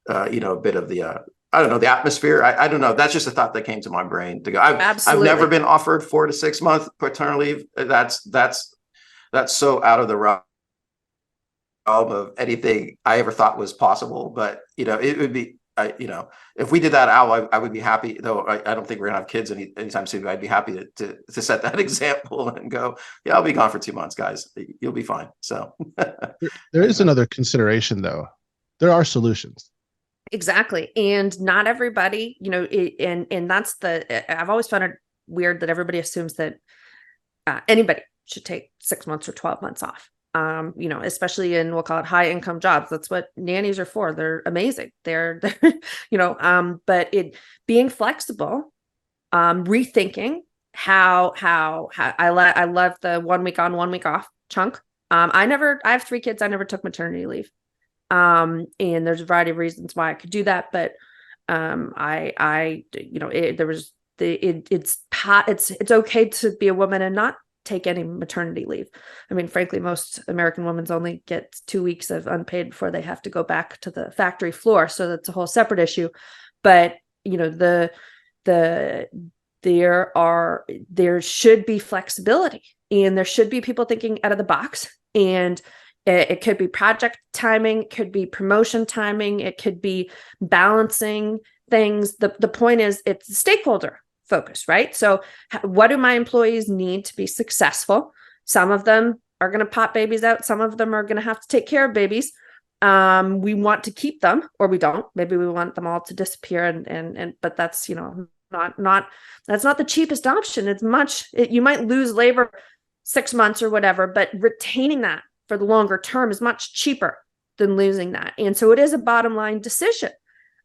a bit of the, I don't know, the atmosphere. I don't know. That's just a thought that came to my brain to go. I've never been offered 4 to 6 month paternal leave. That's so out of the realm of anything I ever thought was possible. But, it would be, if we did that, Al, I would be happy, though I don't think we're gonna have kids anytime soon. I'd be happy to set that example and go, yeah, I'll be gone for 2 months, guys. You'll be fine. So there is another consideration, though. There are solutions. Exactly. And not everybody, and that's I've always found it weird that everybody assumes that anybody should take 6 months or 12 months off. especially in, we'll call it high income jobs. That's what nannies are for. They're amazing. They're but it being flexible, rethinking how I love the 1 week on, 1 week off chunk. I have 3 kids. I never took maternity leave. And there's a variety of reasons why I could do that. But it's okay to be a woman and not take any maternity leave. I mean, frankly, most American women only get 2 weeks of unpaid before they have to go back to the factory floor. So that's a whole separate issue. But, there should be flexibility, and there should be people thinking out of the box. And it could be project timing, it could be promotion timing, it could be balancing things. The point is, it's stakeholder focus, right? So what do my employees need to be successful? Some of them are going to pop babies out. Some of them are going to have to take care of babies. We want to keep them, or we don't. Maybe we want them all to disappear. But that's, that's not the cheapest option. You might lose labor 6 months or whatever, but retaining that for the longer term is much cheaper than losing that. And so it is a bottom line decision.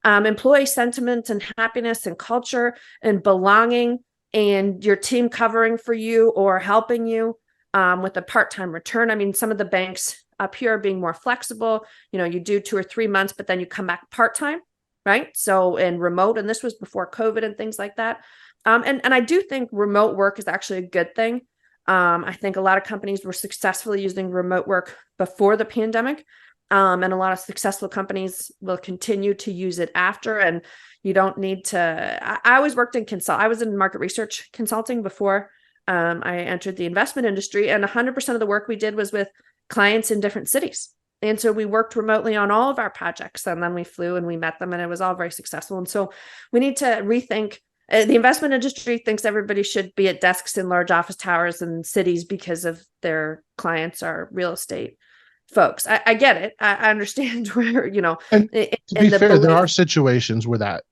Employee sentiment and happiness and culture and belonging, and your team covering for you or helping you with a part-time return. I mean, some of the banks up here are being more flexible. You do 2 or 3 months, but then you come back part-time, right? So, and remote, and this was before COVID and things like that. And I do think remote work is actually a good thing. I think a lot of companies were successfully using remote work before the pandemic. And a lot of successful companies will continue to use it after. And you don't need to, I always worked in I was in market research consulting before I entered the investment industry, and 100% of the work we did was with clients in different cities. And so we worked remotely on all of our projects, and then we flew and we met them, and it was all very successful. And so we need to rethink. The investment industry thinks everybody should be at desks in large office towers in cities because of their clients are real estate folks. I get it. I understand where, And to be fair, there are situations where that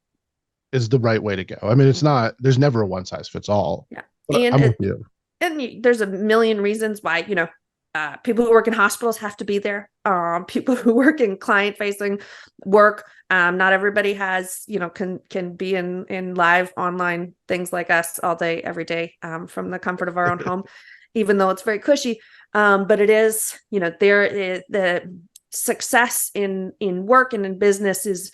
is the right way to go. I mean, there's never a one size fits all. Yeah. I'm with you. And there's a million reasons why, people who work in hospitals have to be there. People who work in client facing work, not everybody has, can be in live online things like us all day, every day, from the comfort of our own home, even though it's very cushy. But it is, the success in work and in business is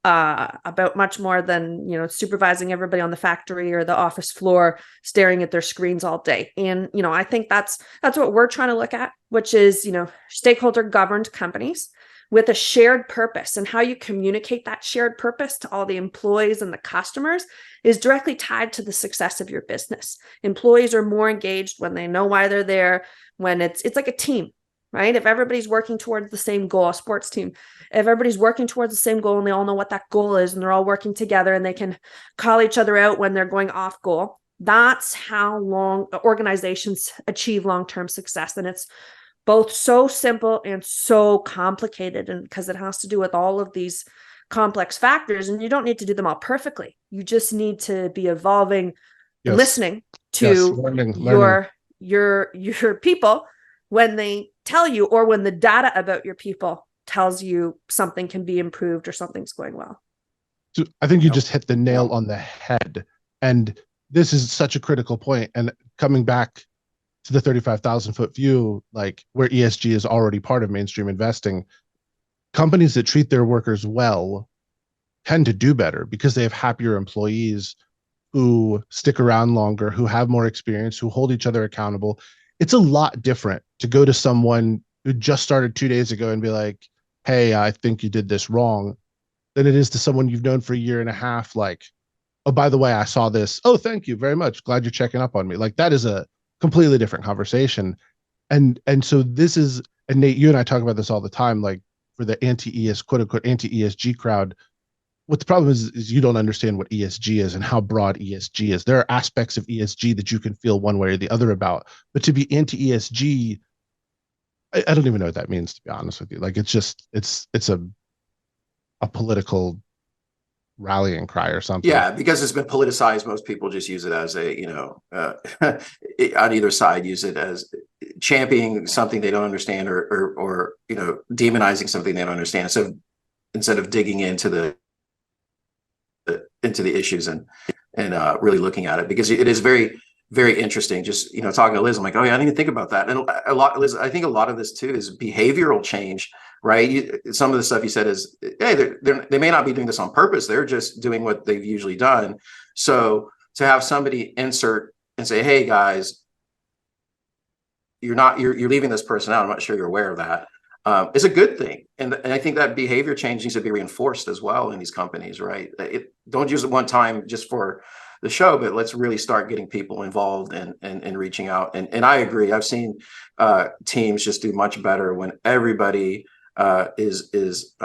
about much more than, supervising everybody on the factory or the office floor, staring at their screens all day. And, I think that's what we're trying to look at, which is, stakeholder governed companies with a shared purpose, and how you communicate that shared purpose to all the employees and the customers is directly tied to the success of your business. Employees are more engaged when they know why they're there, when it's like a team, right? If everybody's working towards the same goal, a sports team, if everybody's working towards the same goal and they all know what that goal is and they're all working together and they can call each other out when they're going off goal, that's how organizations achieve long-term success. And it's both so simple and so complicated, and because it has to do with all of these complex factors, and you don't need to do them all perfectly. You just need to be evolving, Yes. listening to Yes, learning. your people when they tell you, or when the data about your people tells you something can be improved or something's going well. So I think you just hit the nail on the head. And this is such a critical point. And coming back to the 35,000 foot view, like where ESG is already part of mainstream investing, companies that treat their workers well tend to do better because they have happier employees who stick around longer, who have more experience, who hold each other accountable. It's a lot different to go to someone who just started 2 days ago and be like, hey, I think you did this wrong, than it is to someone you've known for a year and a half. Like, oh, by the way, I saw this. Oh, thank you very much. Glad you're checking up on me. Like, that is a completely different conversation. And so this is, and Nate, you and I talk about this all the time, like for the quote unquote anti-ESG crowd, what the problem is you don't understand what ESG is and how broad ESG is. There are aspects of ESG that you can feel one way or the other about, but to be anti-ESG, I don't even know what that means, to be honest with you. Like, it's just, it's a political rallying cry or something. Yeah, because it's been politicized. Most people just use it as a, on either side, use it as championing something they don't understand, or demonizing something they don't understand. So instead of digging into the issues and really looking at it, because it is very, very interesting. Just talking to Liz, I'm like, oh yeah, I didn't even think about that. And Liz, I think a lot of this too is behavioral change, right? Some of the stuff you said is, hey, they may not be doing this on purpose. They're just doing what they've usually done. So to have somebody insert and say, hey guys, you're leaving this person out, I'm not sure you're aware of that, is a good thing. And I think that behavior change needs to be reinforced as well in these companies, right? Don't use it one time just for the show, but let's really start getting people involved and reaching out. And I agree. I've seen teams just do much better when everybody is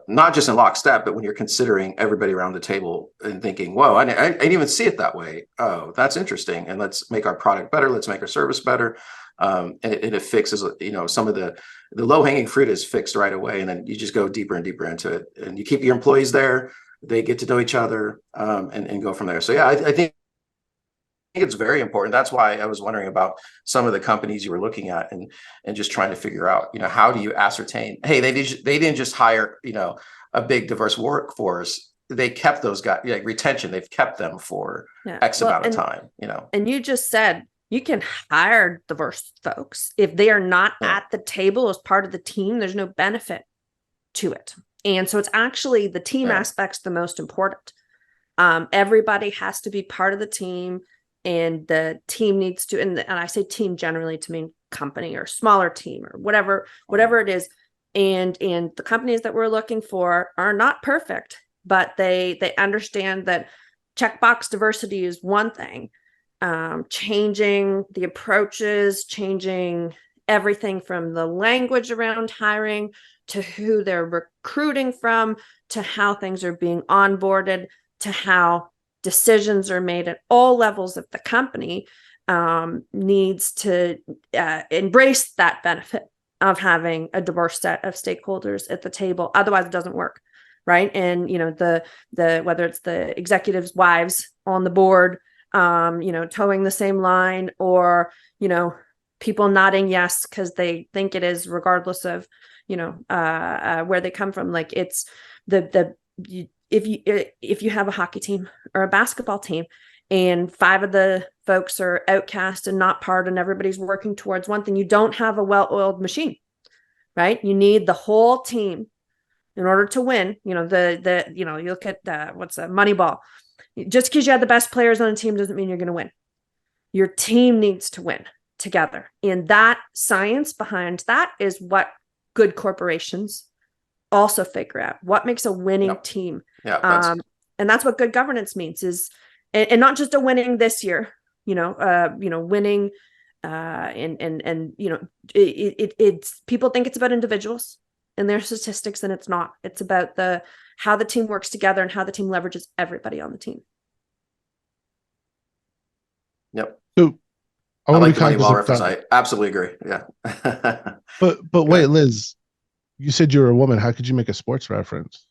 not just in lockstep, but when you're considering everybody around the table and thinking, whoa, I didn't even see it that way. Oh, that's interesting. And let's make our product better. Let's make our service better. And it fixes, some of the low hanging fruit is fixed right away. And then you just go deeper and deeper into it, and you keep your employees there. They get to know each other, and go from there. So yeah, I think it's very important. That's why I was wondering about some of the companies you were looking at, and just trying to figure out, how do you ascertain, hey, they didn't just hire, a big diverse workforce. They kept those guys, like retention. They've kept them for X amount of time, And you just said you can hire diverse folks. If they are not at the table as part of the team, there's no benefit to it. And so it's actually the team aspect's the most important. Everybody has to be part of the team, and the team needs to, and I say team generally to mean company or smaller team or whatever it is. And the companies that we're looking for are not perfect, but they understand that checkbox diversity is one thing. Changing the approaches, changing everything from the language around hiring to who they're recruiting from, to how things are being onboarded, to how decisions are made at all levels of the company, needs to embrace that benefit of having a diverse set of stakeholders at the table. Otherwise it doesn't work, right? And the whether it's the executives' wives on the board, towing the same line, or people nodding yes because they think it is, regardless of where they come from. Like, it's if you have a hockey team or a basketball team, and 5 of the folks are outcast and not part, and everybody's working towards one thing, you don't have a well-oiled machine, right? You need the whole team in order to win. You look at what's a Moneyball. Just because you have the best players on a team doesn't mean you're going to win. Your team needs to win together. And that science behind that is what good corporations also figure out. What makes a winning team? Yeah, and that's what good governance means, is, and not just a winning this year, winning, it's people think it's about individuals and their statistics, and it's not. It's about how the team works together and how the team leverages everybody on the team. Yep. So I like the Moneyball reference. I absolutely agree. Yeah. but wait, Liz, you said you were a woman. How could you make a sports reference?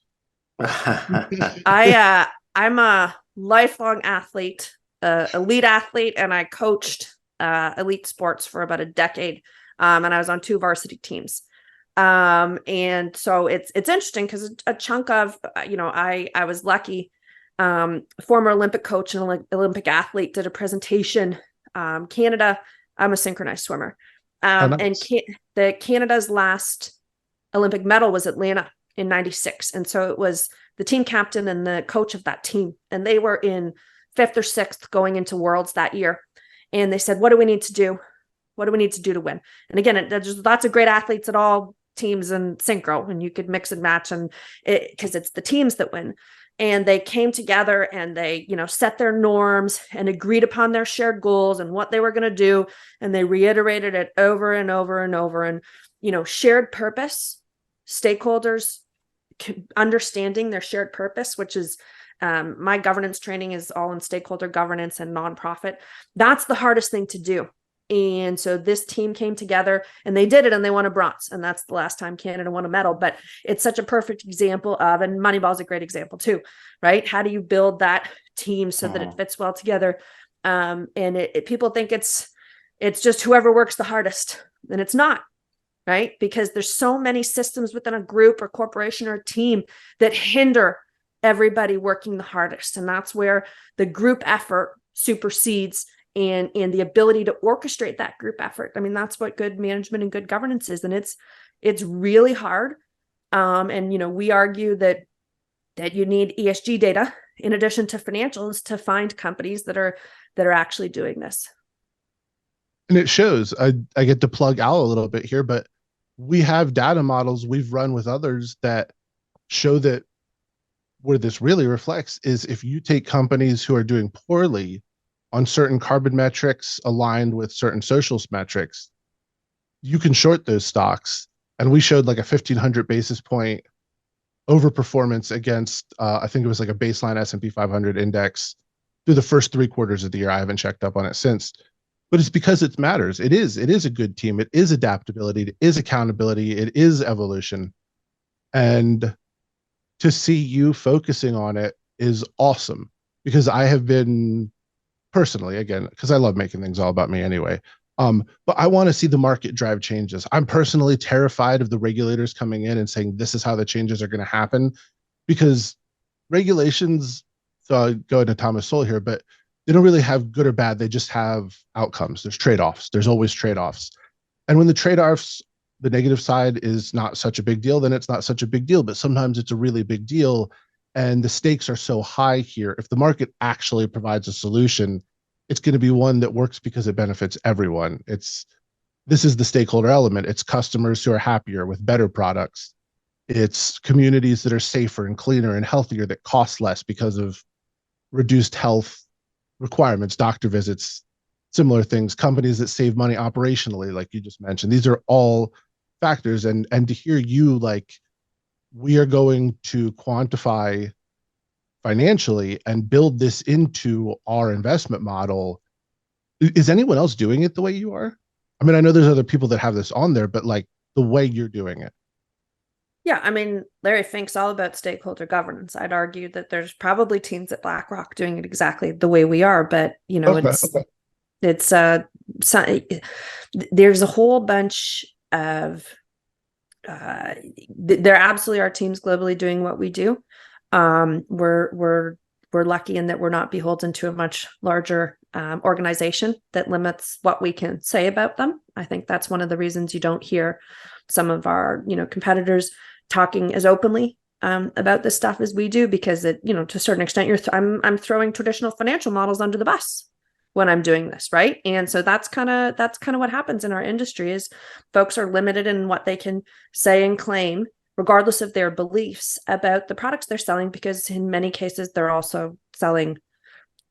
I'm a lifelong athlete, elite athlete, and I coached elite sports for about a decade. And I was on 2 varsity teams. And so it's interesting because a chunk of, I was lucky. Former Olympic coach and Olympic athlete did a presentation. Canada, I'm a synchronized swimmer. And Canada's last Olympic medal was Atlanta in 96. And so it was the team captain and the coach of that team. And they were in 5th or 6th going into Worlds that year. And they said, what do we need to do? What do we need to do to win? And again, there's lots of great athletes at all teams in synchro, and you could mix and match, and because it's the teams that win. And they came together and they, set their norms and agreed upon their shared goals and what they were going to do. And they reiterated it over and over and over. And, shared purpose, stakeholders understanding their shared purpose, which is my governance training is all in stakeholder governance and nonprofit. That's the hardest thing to do, And so this team came together and they did it, and they won a bronze. And that's the last time Canada won a medal. But it's such a perfect example of, and Moneyball's a great example too, right? How do you build that team so that it fits well together? And people think it's just whoever works the hardest, and it's not, right? Because there's so many systems within a group or corporation or team that hinder everybody working the hardest. And that's where the group effort supersedes and the ability to orchestrate that group effort. I mean, that's what good management and good governance is. And it's really hard. And, we argue that you need ESG data in addition to financials to find companies that are actually doing this. And it shows. I get to plug Al a little bit here, but we have data models we've run with others that show that where this really reflects is if you take companies who are doing poorly on certain carbon metrics aligned with certain social metrics, you can short those stocks. And we showed like a 1,500 basis point overperformance against, I think it was like a baseline S&P 500 index through the first 3 quarters of the year. I haven't checked up on it since, but it's because it matters. It is a good team. It is adaptability. It is accountability. It is evolution. And to see you focusing on it is awesome, because I have been personally, again, because I love making things all about me anyway. But I want to see the market drive changes. I'm personally terrified of the regulators coming in and saying, this is how the changes are going to happen, because regulations, so I'll go into Thomas Sowell here, but they don't really have good or bad. They just have outcomes. There's trade-offs. There's always trade-offs. And when the trade-offs, the negative side is not such a big deal, then it's not such a big deal. But sometimes it's a really big deal. And the stakes are so high here. If the market actually provides a solution, it's going to be one that works because it benefits everyone. This is the stakeholder element. It's customers who are happier with better products. It's communities that are safer and cleaner and healthier that cost less because of reduced health requirements, doctor visits, similar things, companies that save money operationally, like you just mentioned. These are all factors. And to hear you like, we are going to quantify financially and build this into our investment model. Is anyone else doing it the way you are? I mean, I know there's other people that have this on there, but like the way you're doing it. Yeah, I mean, Larry Fink's all about stakeholder governance. I'd argue that there's probably teams at BlackRock doing it exactly the way we are, but it's there's a whole bunch of there absolutely are teams globally doing what we do. We're lucky in that we're not beholden to a much larger organization that limits what we can say about them. I think that's one of the reasons you don't hear some of our competitors talking as openly about this stuff as we do, because it, to a certain extent, I'm throwing traditional financial models under the bus when I'm doing this, right? And so that's kind of what happens in our industry is folks are limited in what they can say and claim, regardless of their beliefs about the products they're selling, because in many cases they're also selling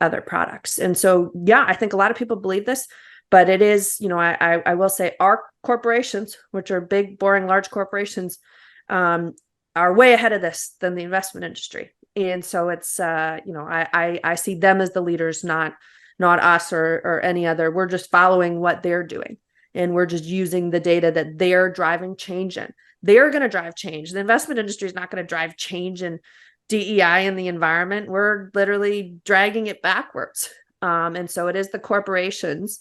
other products. And so, yeah, I think a lot of people believe this, but it is, I will say our corporations, which are big, boring, large corporations, are way ahead of this than the investment industry. And so it's, I see them as the leaders, not us or any other. We're just following what they're doing. And we're just using the data that they're driving change in. They're going to drive change. The investment industry is not going to drive change in DEI in the environment. We're literally dragging it backwards. And so it is the corporations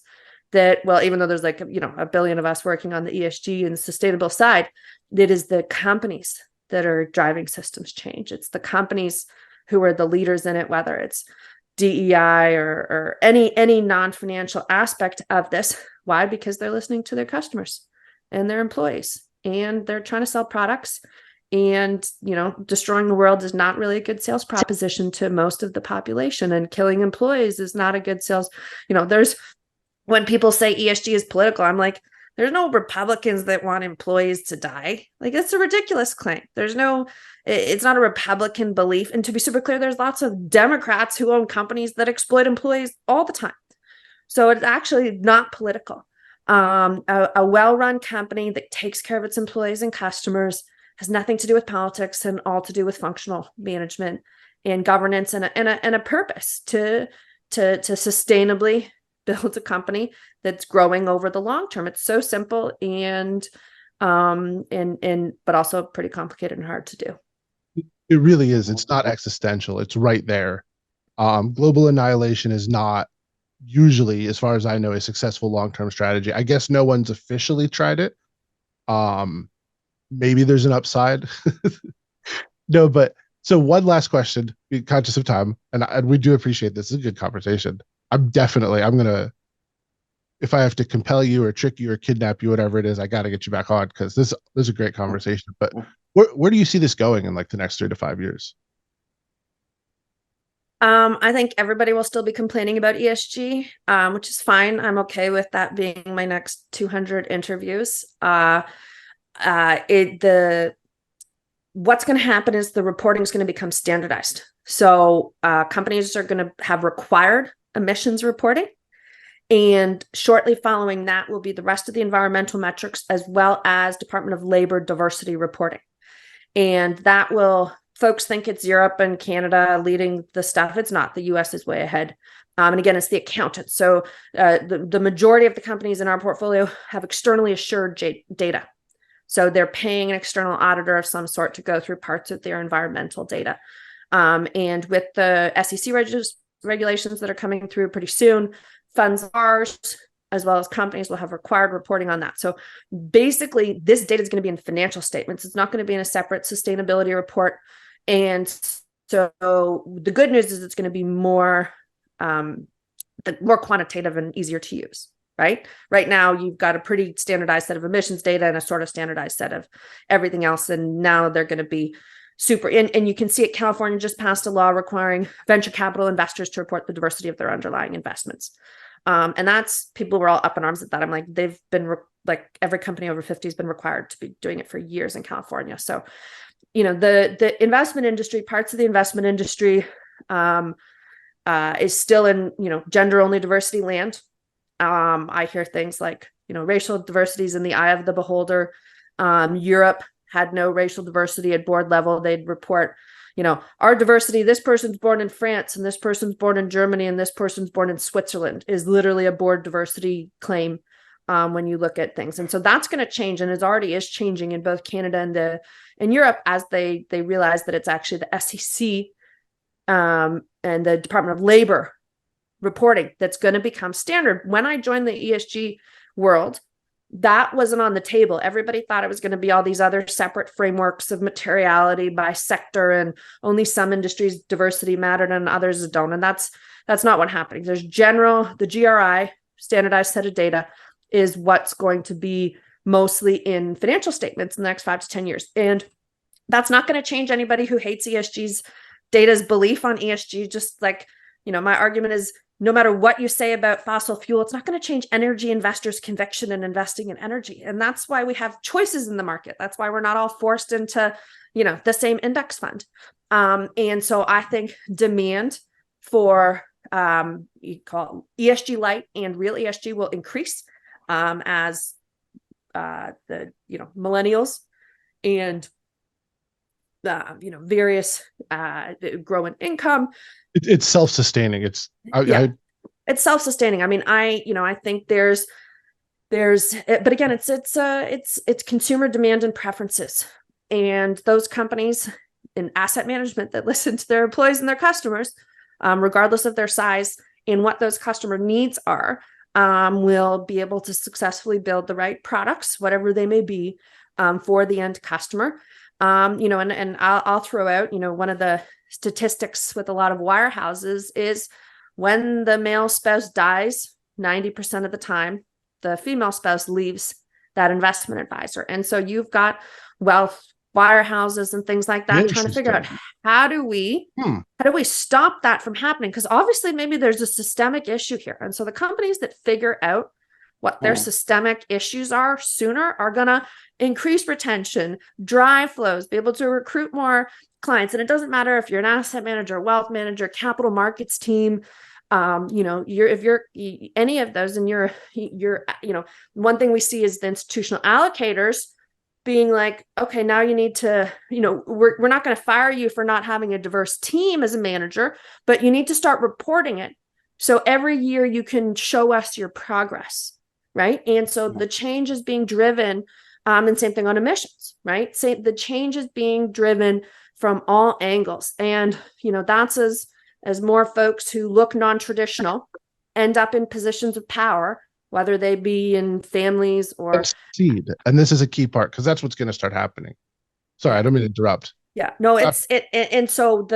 that, well, even though there's like, a billion of us working on the ESG and sustainable side, it is the companies that are driving systems change. It's the companies who are the leaders in it, whether it's DEI or any non-financial aspect of this. Why? Because they're listening to their customers and their employees, and they're trying to sell products. And, destroying the world is not really a good sales proposition to most of the population, and killing employees is not a good sales. When people say ESG is political, I'm like, there's no Republicans that want employees to die. Like, it's a ridiculous claim. It's not a Republican belief. And to be super clear, there's lots of Democrats who own companies that exploit employees all the time. So it's actually not political. A well-run company that takes care of its employees and customers has nothing to do with politics and all to do with functional management and governance and a purpose to sustainably build a company that's growing over the long term. It's so simple and but also pretty complicated and hard to do. It really is. It's not existential. It's right there. Global annihilation is not usually, as far as I know, a successful long-term strategy. I guess no one's officially tried it. Maybe there's an upside. No, but so one last question, be conscious of time, and we do appreciate this. It's a good conversation. I'm gonna, if I have to compel you or trick you or kidnap you, whatever it is, I got to get you back on, because this is a great conversation. But where do you see this going in like the next 3 to 5 years? I think everybody will still be complaining about ESG, which is fine. I'm okay with that being my next 200 interviews. What's going to happen is the reporting is going to become standardized. So companies are going to have required emissions reporting. And shortly following that will be the rest of the environmental metrics, as well as Department of Labor diversity reporting. And that will, folks think it's Europe and Canada leading the stuff. It's not. The US is way ahead. And again, it's the accountants. So the majority of the companies in our portfolio have externally assured data. So they're paying an external auditor of some sort to go through parts of their environmental data. And with the SEC regulations that are coming through pretty soon, funds, ours, as well as companies, will have required reporting on that. So basically, this data is going to be in financial statements. It's not going to be in a separate sustainability report. And so the good news is it's going to be more quantitative and easier to use. Right now, you've got a pretty standardized set of emissions data and a sort of standardized set of everything else. And now they're going to be super, and you can see it. California just passed a law requiring venture capital investors to report the diversity of their underlying investments. And that's, people were all up in arms at that. I'm like, they've been like every company over 50 has been required to be doing it for years in California. So, the investment industry, parts of the investment industry is still in, gender only diversity land. I hear things like, racial diversity is in the eye of the beholder. Europe had no racial diversity at board level. They'd report, our diversity, this person's born in France and this person's born in Germany and this person's born in Switzerland, is literally a board diversity claim when you look at things. And so that's going to change, and it already is changing in both Canada and Europe, as they realize that it's actually the SEC and the Department of Labor reporting that's going to become standard. When I joined the ESG world, that wasn't on the table. Everybody thought it was going to be all these other separate frameworks of materiality by sector, and only some industries diversity mattered and others don't. And that's not what happened. There's the GRI, standardized set of data, is what's going to be mostly in financial statements in the next 5 to 10 years. And that's not going to change anybody who hates ESG's data's belief on ESG. Just like, my argument is, no matter what you say about fossil fuel, it's not going to change energy investors' conviction in investing in energy. And that's why we have choices in the market. That's why we're not all forced into, the same index fund. And so I think demand for you call ESG light and real ESG will increase as the millennials and various grow in income. It's self-sustaining. It's self-sustaining. I mean, I think there's, but again, it's consumer demand and preferences, and those companies in asset management that listen to their employees and their customers, regardless of their size and what those customer needs are, will be able to successfully build the right products, whatever they may be, for the end customer. And I'll throw out, one of the statistics with a lot of wirehouses is when the male spouse dies, 90% of the time, the female spouse leaves that investment advisor. And so you've got wealth wirehouses and things like that trying to figure out how do we stop that from happening? Because obviously maybe there's a systemic issue here. And so the companies that figure out what their systemic issues are sooner are going to increase retention, drive flows, be able to recruit more clients. And it doesn't matter if you're an asset manager, wealth manager, capital markets team, if you're any of those, and you're one thing we see is the institutional allocators being like, okay, now you need to, we're not going to fire you for not having a diverse team as a manager, but you need to start reporting it So every year you can show us your progress, right? And so the change is being driven, and same thing on emissions, right? The change is being driven from all angles. And, that's as more folks who look non-traditional end up in positions of power, whether they be in families or succeed. And this is a key part, because that's what's going to start happening. Sorry, I don't mean to interrupt. Yeah, no, and so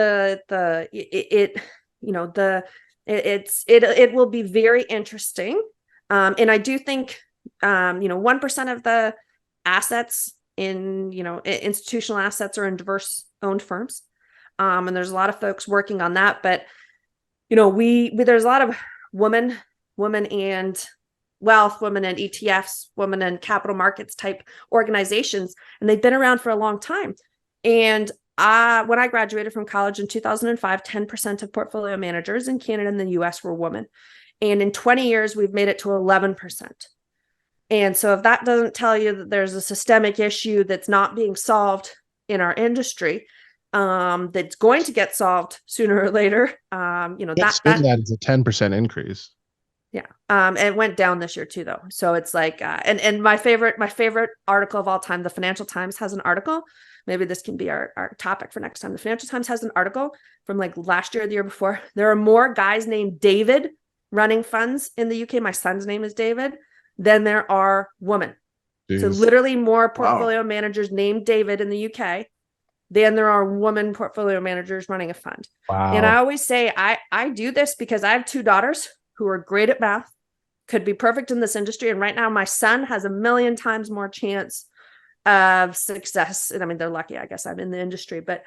it will be very interesting. And I do think, 1% of the assets in, institutional assets are in diverse owned firms. And there's a lot of folks working on that, but, there's a lot of women and wealth, women and ETFs, women and capital markets type organizations, and they've been around for a long time. And when I graduated from college in 2005, 10% of portfolio managers in Canada and the US were women. And in 20 years, we've made it to 11%. And so if that doesn't tell you that there's a systemic issue that's not being solved in our industry, that's going to get solved sooner or later, that is a 10% increase. Yeah. And it went down this year too, though. So it's like, and my favorite article of all time, the Financial Times has an article. Maybe this can be our topic for next time. The Financial Times has an article from like last year or the year before. There are more guys named David running funds in the UK. My son's name is David. Than there are women. Jeez. So literally more portfolio managers named David in the UK than there are women portfolio managers running a fund. Wow. And I always say, I do this because I have 2 daughters who are great at math, could be perfect in this industry. And right now my son has 1,000,000 times more chance of success. And I mean, they're lucky, I guess I'm in the industry, but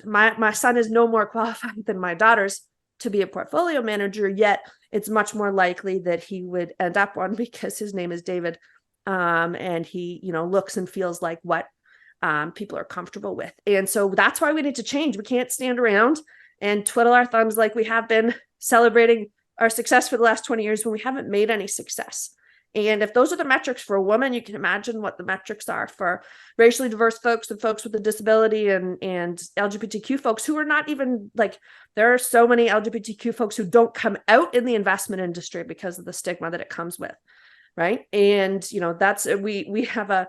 my son is no more qualified than my daughters to be a portfolio manager, yet it's much more likely that he would end up one because his name is David. And he, looks and feels like what people are comfortable with. And so that's why we need to change. We can't stand around and twiddle our thumbs like we have been celebrating our success for the last 20 years when we haven't made any success. And if those are the metrics for a woman, you can imagine what the metrics are for racially diverse folks and folks with a disability and LGBTQ folks who are not even like, there are so many LGBTQ folks who don't come out in the investment industry because of the stigma that it comes with. Right. And, that's, we have a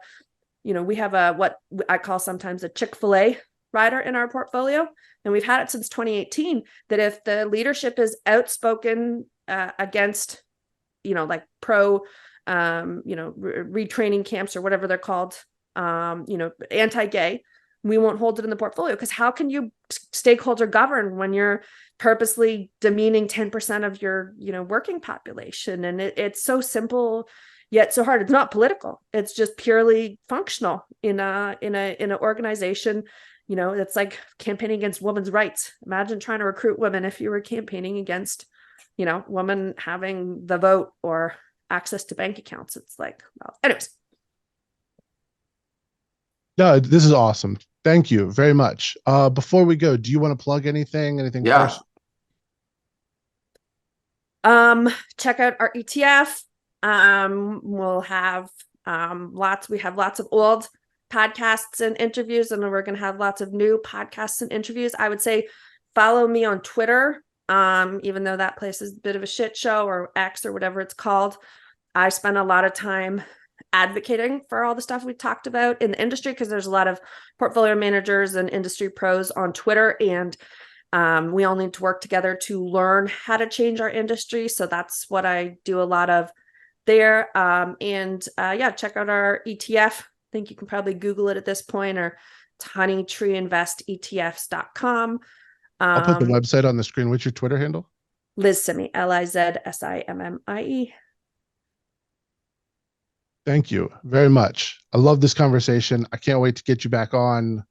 what I call sometimes a Chick-fil-A rider in our portfolio. And we've had it since 2018, that if the leadership is outspoken against, like pro, retraining camps or whatever they're called, anti-gay, we won't hold it in the portfolio. Because how can you stakeholder govern when you're purposely demeaning 10% of your, working population? And it's so simple yet so hard. It's not political. It's just purely functional in an organization. It's like campaigning against women's rights. Imagine trying to recruit women if you were campaigning against, women having the vote or access to bank accounts. It's like, well, anyways. No, this is awesome. Thank you very much. Before we go, do you want to plug anything? Yeah. First? Check out our ETF. We'll have we have lots of old podcasts and interviews, and we're going to have lots of new podcasts and interviews. I would say follow me on Twitter. Even though that place is a bit of a shit show, or X or whatever it's called, I spend a lot of time advocating for all the stuff we talked about in the industry, because there's a lot of portfolio managers and industry pros on Twitter, and we all need to work together to learn how to change our industry. So that's what I do a lot of there. Check out our ETF. I think you can probably Google it at this point, or it's HoneytreeInvestETFs.com. I'll put the website on the screen. What's your Twitter handle? Liz Simmie, LizSimmie. Thank you very much. I love this conversation. I can't wait to get you back on.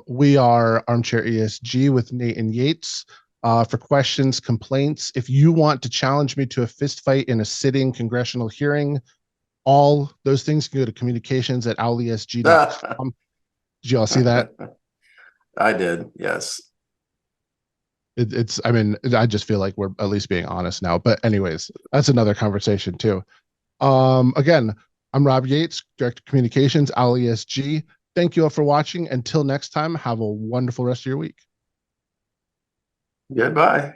We are Armchair ESG with Nate and Yates. For questions, complaints, if you want to challenge me to a fist fight in a sitting congressional hearing, all those things can go to communications@owlesg.com. Did you all see that? I did, yes. I just feel like we're at least being honest now. But anyways, that's another conversation too. Again, I'm Rob Yates, Director of Communications, OWL-ESG. Thank you all for watching. Until next time, have a wonderful rest of your week. Goodbye.